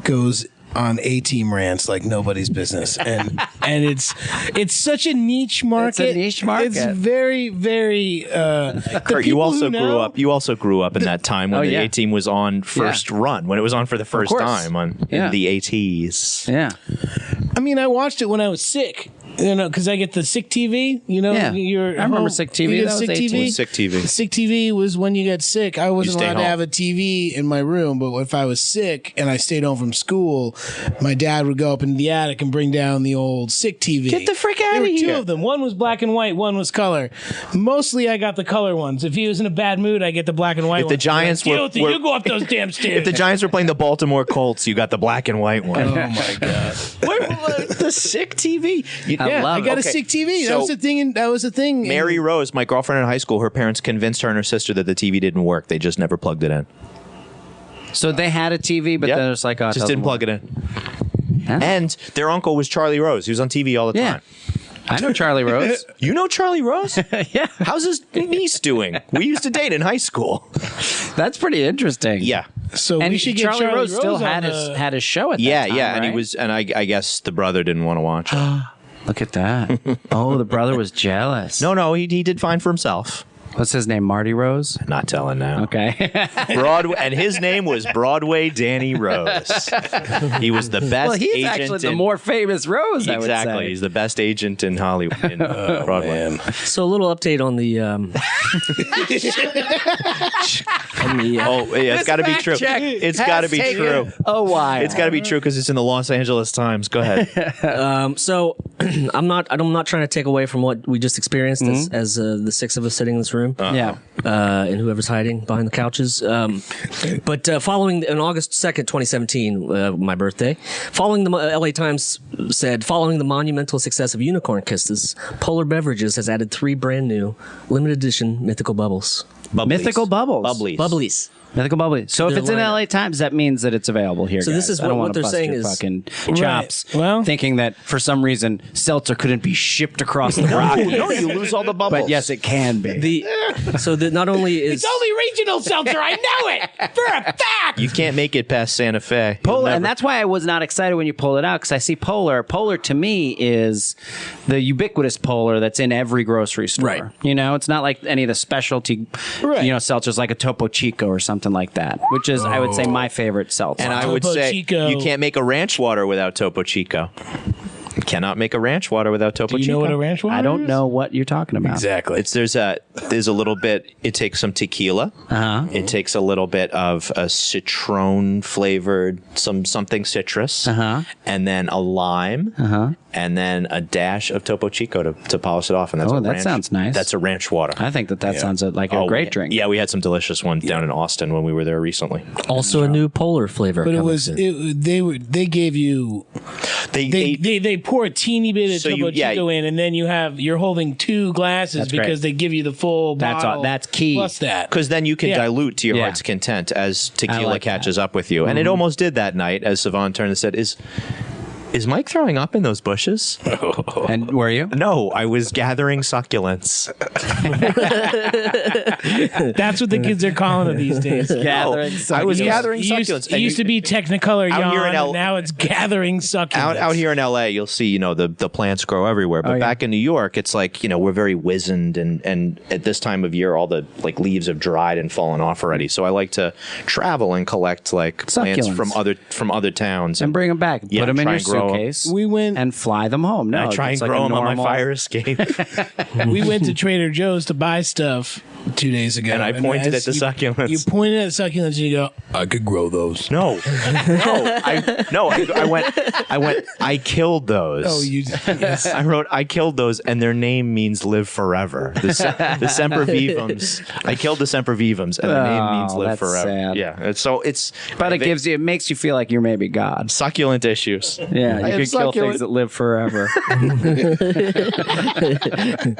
goes on A-team rants like nobody's business, and it's such a niche market. It's a niche market. It's very very. Kurt, you also grew up. You also grew up in that time when Oh, the yeah. A team was on first run, when it was on for the first course. time on Yeah. in the ATs. Yeah. I mean, I watched it when I was sick. You know, because I get the sick TV. You know, Yeah. you're I remember home. sick TV. You get That was sick 18. TV. Sick TV. Sick TV was when you got sick. I wasn't stay allowed to home. have a TV in my room, but if I was sick and I stayed home from school, my dad would go up into the attic and bring down the old sick TV. Get the frick outta There were here. two of them. One was black and white. One was color. Mostly, I got the color ones. If he was in a bad mood, I get the black and white. If the ones. Giants Deal were- with it. were- You go up those damn stairs. If the Giants were playing the Baltimore Colts, you got the black and white one. Oh my god! The sick TV. Yeah, love I got it. a sick TV. So- That was a thing. That was a thing. Mary Rose, my girlfriend in high school, her parents convinced her and her sister that the TV didn't work. They just never plugged it in. So they had a TV, but Yep. then it's like, oh, it just didn't doesn't plug it in. work. Huh? And their uncle was Charlie Rose. He was on TV all the Yeah. time. I know Charlie Rose. You know Charlie Rose? Yeah. How's his niece doing? We used to date in high school. That's pretty interesting. Yeah. So And we should get Charlie Rose still on had the- had his show at that Yeah, time, yeah, and he right? was, and I guess the brother didn't want to watch it. Look at that. Oh, the brother was jealous. No, he did fine for himself. What's his name? Marty Rose? Not telling now. Okay. Broadway, and his name was Broadway Danny Rose. He was the best Well, he's agent actually the in- more famous Rose, I would Exactly. say. He's the best agent in Hollywood. In Broadway. So a little update on the. On the Oh, yeah, it's got to be true. check It's got to be has true. taken a while. It's got to be true because it's in the Los Angeles Times. Go ahead. So I'm not trying to take away from what we just experienced as the six of us sitting in this room. Yeah. And whoever's hiding behind the couches. But following on August 2nd, 2017, my birthday, following the LA Times said, following the monumental success of Unicorn Kisses, Polar Beverages has added 3 brand new limited edition mythical bubbles. Mythical Bubbles. Bubblies. Mythical Bubbly. So if Their it's in lineup. LA Times, that means that it's available here. So this guys. is I don't what wanna they're bust saying your is- fucking Right. chops. Well- thinking that for some reason seltzer couldn't be shipped across the Rockies. No, you lose all the bubbles. But yes, it can be. So that not only is It's only regional seltzer. I know it for a fact. You can't make it past Santa Fe. Polar, and that's why I was not excited when you pulled it out because I see Polar. Polar to me is the ubiquitous Polar that's in every grocery store. Right. You know, it's not like any of the specialty, Right. seltzers like a Topo Chico or something like that, which is I would say my favorite seltzer. And I would Topo say Chico. you can't make a ranch water without Topo Chico. You cannot make a ranch water without Topo Do you Chico. know what a ranch water I don't is? know what you're talking about. Exactly. There's a little bit. It takes some tequila. Uh-huh. It takes a little bit of a citron flavored something citrus, Uh-huh. and then a lime, and then a dash of Topo Chico to polish it off. And that's Oh, a that ranch, sounds nice. That's a ranch water. I think that sounds like a Oh, great man. drink. Yeah, we had some delicious ones down in Austin when we were there recently. also a new Polar flavor. But it coming was soon. they gave you they pour a teeny bit of So Topo yeah. Chico in, and then you're holding 2 glasses That's great. because they give you the full That's bottle. that's key. Plus that. Because then you can Yeah. dilute to your Yeah. heart's content as tequila like catches up with you. And it almost did that night as Savon turned and said, Is Mike throwing up in those bushes? And were you? No, I was gathering succulents. That's what the kids are calling it these days. Gathering I was succulents. gathering It used, succulents. it And used to be Technicolor Out here in yawn, L- and now it's gathering succulents. out here in LA, you'll see, the plants grow everywhere. But Oh, yeah. back in New York, it's like, we're very wizened, and at this time of year, all the leaves have dried and fallen off already. So I like to travel and collect plants Succulents. from other towns And bring them back. Yeah, Put them in try your and grow 'em. suitcase. We went- and fly them home. No, I try and it's like grow a them on my normal- fire escape. We went to Trader Joe's to buy stuff 2 days ago, And I pointed as at the succulents. You pointed at the succulents, and you go, "I could grow those." No, I went. I killed those. Oh, you yes. I wrote, I killed those, and their name means live forever. The sempervivums. I killed the sempervivums, and the name means live that's forever. sad. Yeah, it's. But it makes you feel like you're maybe God. succulent issues. Yeah, I you have could kill succulent- things that live forever.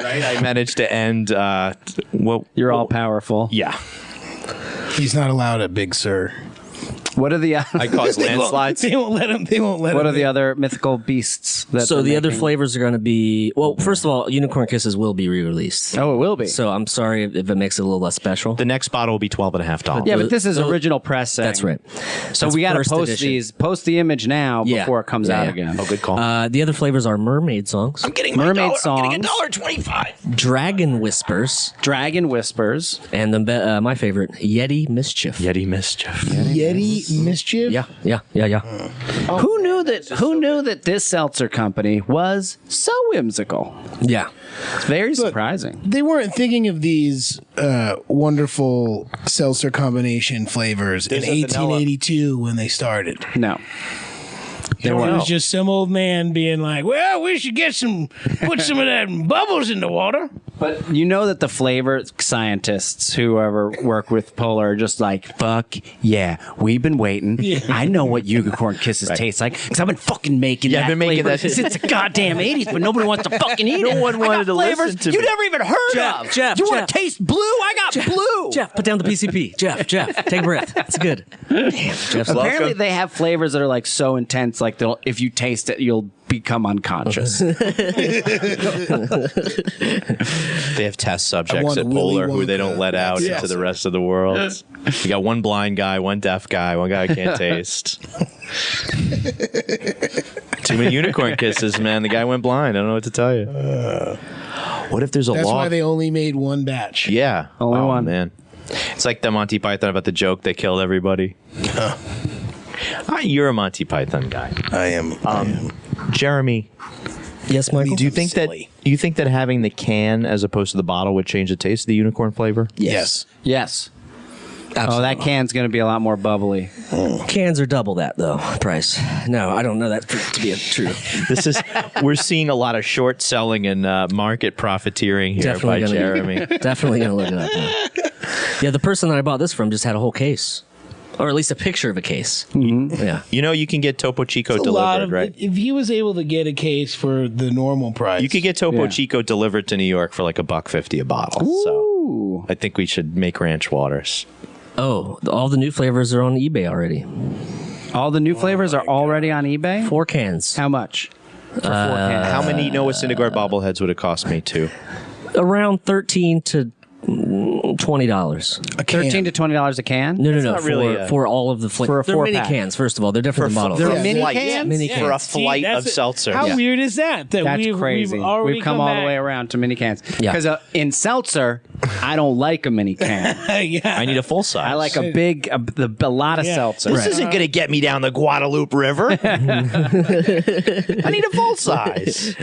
Right? I managed to end. You're all powerful. Yeah, He's not allowed at Big Sur. What are the I caused landslides. They won't let him. They won't let him. what are the other mythical beasts? That So they're the other making? flavors are going to be first of all, Unicorn Kisses will be re-released. Oh, it will be. So I'm sorry if it makes it a little less special. The next bottle will be $12.50. yeah, but this is So- original pressing. That's right. So That's we got to first post edition. post the image now Yeah. before it comes Yeah, out yeah. again. Oh, good call. The other flavors are Mermaid Songs, getting Mermaid songs, $1.25. Dragon Whispers, Dragon Whispers. and my favorite, Yeti Mischief. Yeti mischief. Yeti mischief? Yeah. Who knew that this seltzer company was so whimsical? Yeah. It's very surprising. They weren't thinking of these wonderful seltzer combination flavors There's in a vanilla. 1882 when they started. No. It was just some old man being like, "Well, we should put some of that bubbles in the water." But you know that the flavor scientists who ever work with Polar are just like, fuck yeah, we've been waiting. Yeah. I know what Unicorn Kisses taste like because I've been fucking making Yeah, that I've been making flavor that- since the goddamn 80s, but nobody wants to fucking eat it. No one I wanted got to flavors listen to you me. never even heard of. Jeff, you want to taste blue? I got blue. Jeff, put down the PCP. Jeff, take a breath. It's good. Damn, Jeff's Apparently they have flavors that are like so intense, like if you taste it, you'll become unconscious. They have test subjects want at a Willy Polar who they Wonka. don't let out Yes. into the rest of the world. You got one blind guy, one deaf guy, one guy who can't taste. Too many unicorn kisses, man. The guy went blind. I don't know what to tell you. What if there's a That's law? why they only made one batch. Yeah. Only one. Man. It's like the Monty Python about the joke they killed everybody. You're a Monty Python guy. I am. Jeremy, Yes, Michael. do you think that having the can as opposed to the bottle would change the taste of the unicorn flavor? Yes. Yes. Absolutely. Oh, that can's going to be a lot more bubbly. Cans are double that though price. No, I don't know that to be true. We're seeing a lot of short selling and market profiteering here Definitely by gonna- Jeremy. Definitely gonna look it up. Now. Yeah, the person that I bought this from just had a whole case, or at least a picture of a case. Mm-hmm. Yeah. You know, you can get Topo Chico A lot delivered, of, right? If he was able to get a case for the normal price, You could get Topo Yeah. Chico delivered to New York for like $1.50 a bottle. So Ooh. I think we should make Ranch Waters. Oh, all the new flavors are on eBay already. All the new flavors are already on eBay? 4 cans, How much? For 4 cans? How many Noah Syndergaard bobbleheads would it cost me to? around $13 to $20. a can. $13 to $20 a can? No, not really a- for all of the For a flavors. They're mini 4-pack. cans. First of all, they're different than bottles. They're Yeah. mini Flight. cans? Mini For a cans. flight of that's seltzer. How Yeah. weird is that? That That's we've crazy. already We've come all back. the way around to mini cans. Yeah. Because in seltzer, I don't like a mini can. Yeah. I need a full size. I like a lot of Yeah. seltzer. This isn't going to get me down the Guadalupe River. I need a full size.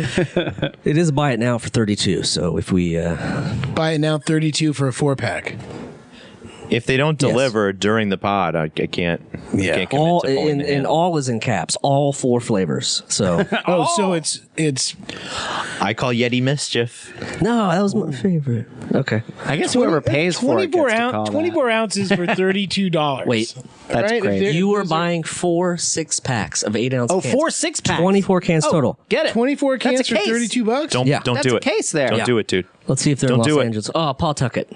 It is buy it now for $32. So if we Buy it now, 32 for a 4-pack. If they don't deliver during the pod, I can't. Yeah. Can't commit all to pulling the and handle. all is in caps, all 4 flavors. So So it's I call Yeti mischief. no, that was my favorite. Okay, I guess whoever pays for it 24 gets to call that. 24 ounces for $32. wait. That's Right? If crazy. they're- You were those are- buying 4 6-packs of 8-ounce. Oh, cans. 4 6-packs. 24 cans total. Get it. 24 cans That's a for case. $32. Don't Yeah. don't That's do a it. case there. Don't Yeah. do it, dude. Let's see if they're Don't in Los do it. Angeles. Oh, Pawtucket,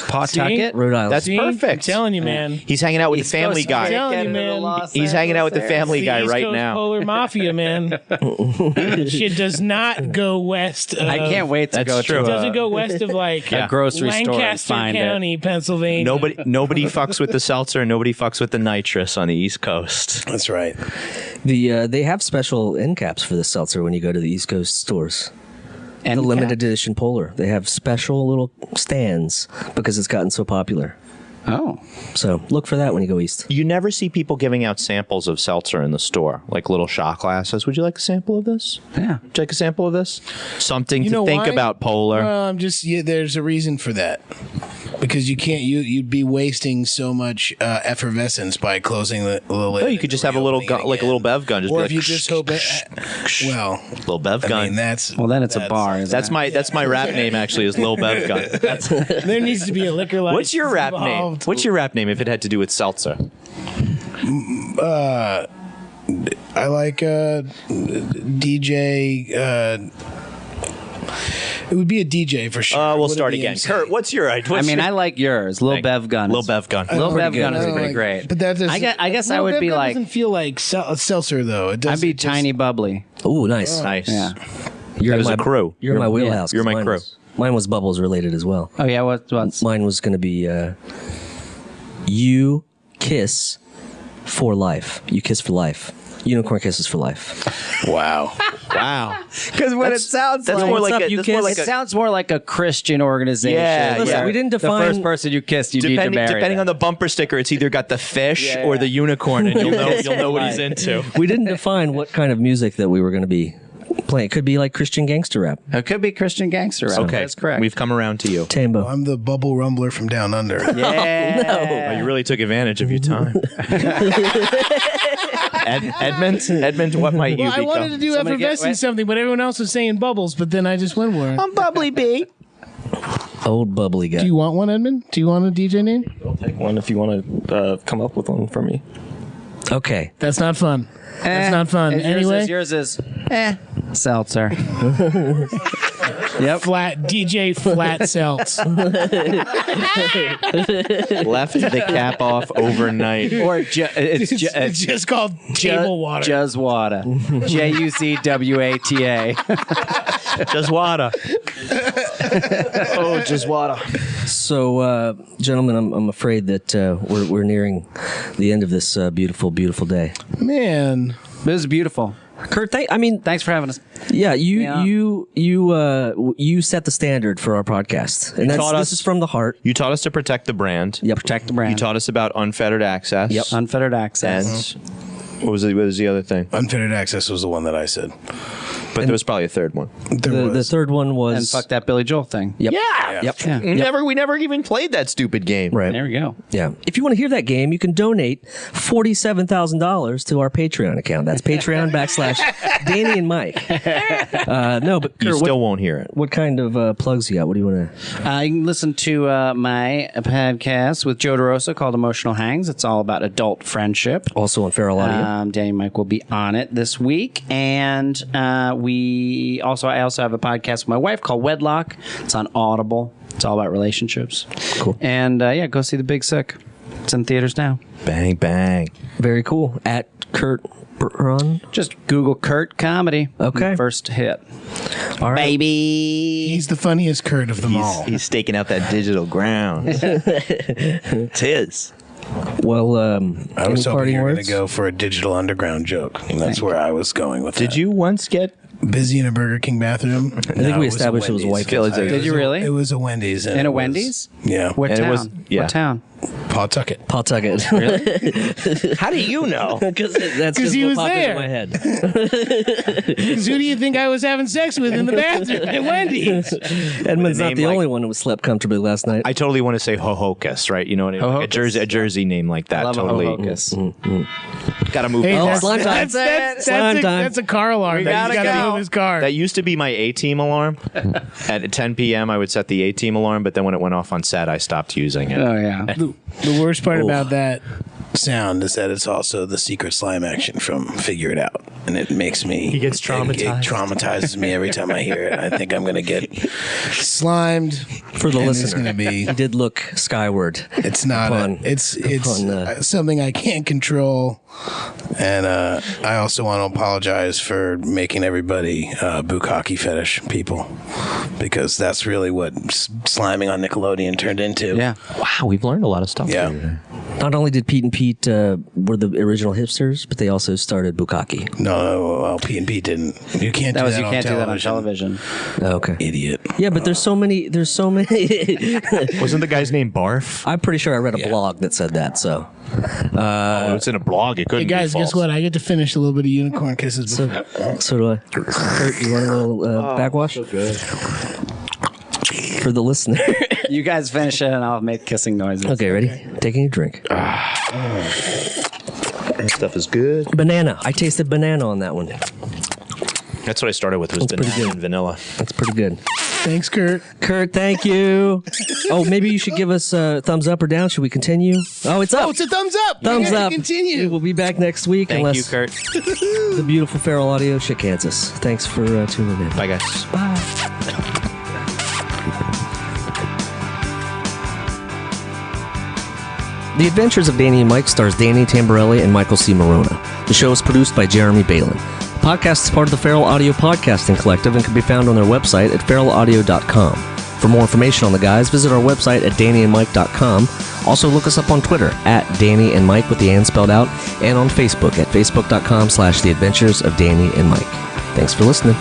Pawtucket. Rhode Island. That's See? perfect. I'm telling you, man. He's hanging out with the East Family Coast Guy. I'm telling you, Canada to man. Los He's hanging out with the Angeles Family The Guy East right Coast now. Polar Mafia, man. Shit does not go west of... I can't wait to That's go true. to Doesn't go west of like a grocery store and Lancaster find County, Pennsylvania. Nobody fucks with the seltzer. And nobody fucks with the nitrous on the East Coast. That's right. they have special end caps for the seltzer when you go to the East Coast stores. And The limited edition Polar. They have special little stands because it's gotten so popular. Oh. So look for that when you go east. You never see people giving out samples of seltzer in the store, like little shot glasses. Would you like a sample of this? Yeah. Would you like a sample of this? Something You to know think why? about, Polar. Well, there's a reason for that. Because you can't, you'd be wasting so much effervescence by closing the lid. Oh, you could just have a little gun, like a little bev gun. Just Or be if like, you just hope it, well, little bev gun. I mean, that's Well, then it's a bar. Isn't that's my rap name actually is Lil Bev Gun. there needs to be a liquor license. What's your rap name? involved. What's your rap name if it had to do with seltzer? I like DJ. It would be a DJ for sure. We'll Would it start be again. MC? Kurt, what's your? I like yours. Lil Bev Gun. Lil Bev Gun. Lil Bev Pretty Gun good. is I don't pretty like- great. But that doesn't. I guess I Well, would Bev be Gun like, doesn't feel like seltzer though. It doesn't. I'd be it just- tiny bubbly. Oh, nice. Nice. Yeah. You're That in is my a crew. You're in my wheelhouse. 'cause You're my crew. Mine was Bubbles related as well. Oh yeah. What's Mine was going to be you kiss for life. You kiss for life. Unicorn kisses for life. Wow. Wow. Because what it sounds That's like, more What's like up, a, you that's more kiss? like it a, sounds more like a Christian organization. Yeah, Listen, yeah. we didn't The define first person you kissed, you need to depending, marry. depending them. on the bumper sticker, it's either got the fish or the unicorn, and you'll know what he's into. We didn't define what kind of music that we were going to be playing. It could be like Christian gangster rap. It could be Christian gangster rap. Okay, That's correct. We've come around to you. Tambo. I'm the bubble rumbler from down under. yeah. Oh, you really took advantage of your time. Edmund, what might you Well, I become? wanted to do Somebody get effervescing wet? something, but everyone else was saying bubbles. But then I just went for it. I'm Bubbly B. Old bubbly guy. Do you want one, Edmund? Do you want a DJ name? I'll take one if you want to come up with one for me. Okay. That's not fun. That's not fun. Anyway, Yours is seltzer. Yep. Flat DJ Flat Seltz. Left the cap off overnight. Or It's just called table water. Juzz water. JUZWATA. Just water. Oh, just water. So, gentlemen, I'm afraid that we're nearing the end of this beautiful, beautiful day. Man. This is beautiful. Kurt, thanks for having us. Yeah, you set the standard for our podcast, and this is from the heart. You taught us to protect the brand. Yep. Protect the brand. You taught us about unfettered access. Yep. Unfettered access. And what was the other thing? Unfettered access was the one that I said. But there was probably a third one. The third one was And fuck that Billy Joel thing. Yep. Yeah. Yep. Yeah. We never even played that stupid game. Right. There we go. Yeah. If you want to hear that game, you can donate $47,000 to our Patreon account. That's Patreon / Danny and Mike. No, but You Kurt, still won't hear it. what kind of plugs you got? What do you want to? You can listen to my podcast with Joe DeRosa called Emotional Hangs. It's all about adult friendship. Also on Feral Audio. Danny and Mike will be on it this week, and I also have a podcast with my wife called Wedlock. It's on Audible. It's all about relationships. Cool. And go see The Big Sick. It's in theaters now. Bang, bang. Very cool. At Kurt Braun. Just Google Kurt Comedy. Okay. First hit. All right. Baby. He's the funniest Kurt of them all. He's staking out that digital ground. It's his. Well, I any was hoping parting you were going words? to go for a digital underground joke. And that's where I was going with Did that. you once get... Busy in a Burger King bathroom? I think we established it was a white Wendy's. place. Did you really? It was a Wendy's. And In it a was- Wendy's? Yeah. What And it town? was- yeah. What town? Pawtucket. Pawtucket. How do you know? Because that's 'Cause just he what was popped into there. my head. 'Cause who do you think I was having sex with in the bathroom at Wendy's? Edmund's With a not name the like- only one who slept comfortably last night. I totally want to say Hohokus, right? You know what I mean? Like a Jersey name like that. Love a Totally. Hohokus. Gotta move. Hey, on. that's, slime time. that's, Slime time. that's a car alarm. We He's gotta gotta go. move his car. That used to be my A-team alarm. At 10 p.m., I would set the A-team alarm, but then when it went off on set, I stopped using it. Oh, yeah. The worst part about that sound is that it's also the secret slime action from Figure It Out. And it makes me... He gets traumatized. It traumatizes me every time I hear it. I think I'm going to get slimed. For the and It's listener, going to be... he did look skyward. It's not... Upon- it's upon, something I can't control. And I also want to apologize for making everybody bukkake fetish people. Because that's really what sliming on Nickelodeon turned into. Yeah. Wow, we've learned a lot of stuff. Yeah. today. Not only did Pete and Pete were the original hipsters, but they also started bukkake. No, well, P and P didn't. You can't. That do was that you on can't do that on television. television. Okay. Idiot. Yeah, but there's so many. Wasn't the guy's name Barf? I'm pretty sure I read a blog that said that. So, Oh, it's in a blog. It couldn't Hey guys, be false. guess what? I get to finish a little bit of unicorn kisses. so do I. Kurt, you want a little backwash? For the listener. You guys finish it and I'll make kissing noises. Okay, ready? Taking a drink. That stuff is good. Banana. I tasted banana on that one. That's what I started with, was That's pretty banana good. and vanilla. That's pretty good. Thanks, Kurt. Kurt, thank you. Oh, maybe you should give us a thumbs up or down. Should we continue? Oh, it's up. Oh, it's a thumbs up. Thumbs We have up. to continue. We'll be back next week Thank unless you, Kurt. the beautiful Feral Audio shit Kansas. Thanks for tuning in. Bye, guys. The Adventures of Danny and Mike stars Danny Tamborelli and Michael C. Morona. The show is produced by Jeremy Balin. The podcast is part of the Feral Audio Podcasting Collective and can be found on their website at feralaudio.com. For more information on the guys, visit our website at dannyandmike.com. Also, look us up on Twitter at Danny and Mike with the and spelled out, and on Facebook at facebook.com/The Adventures of Danny and Mike. Thanks for listening.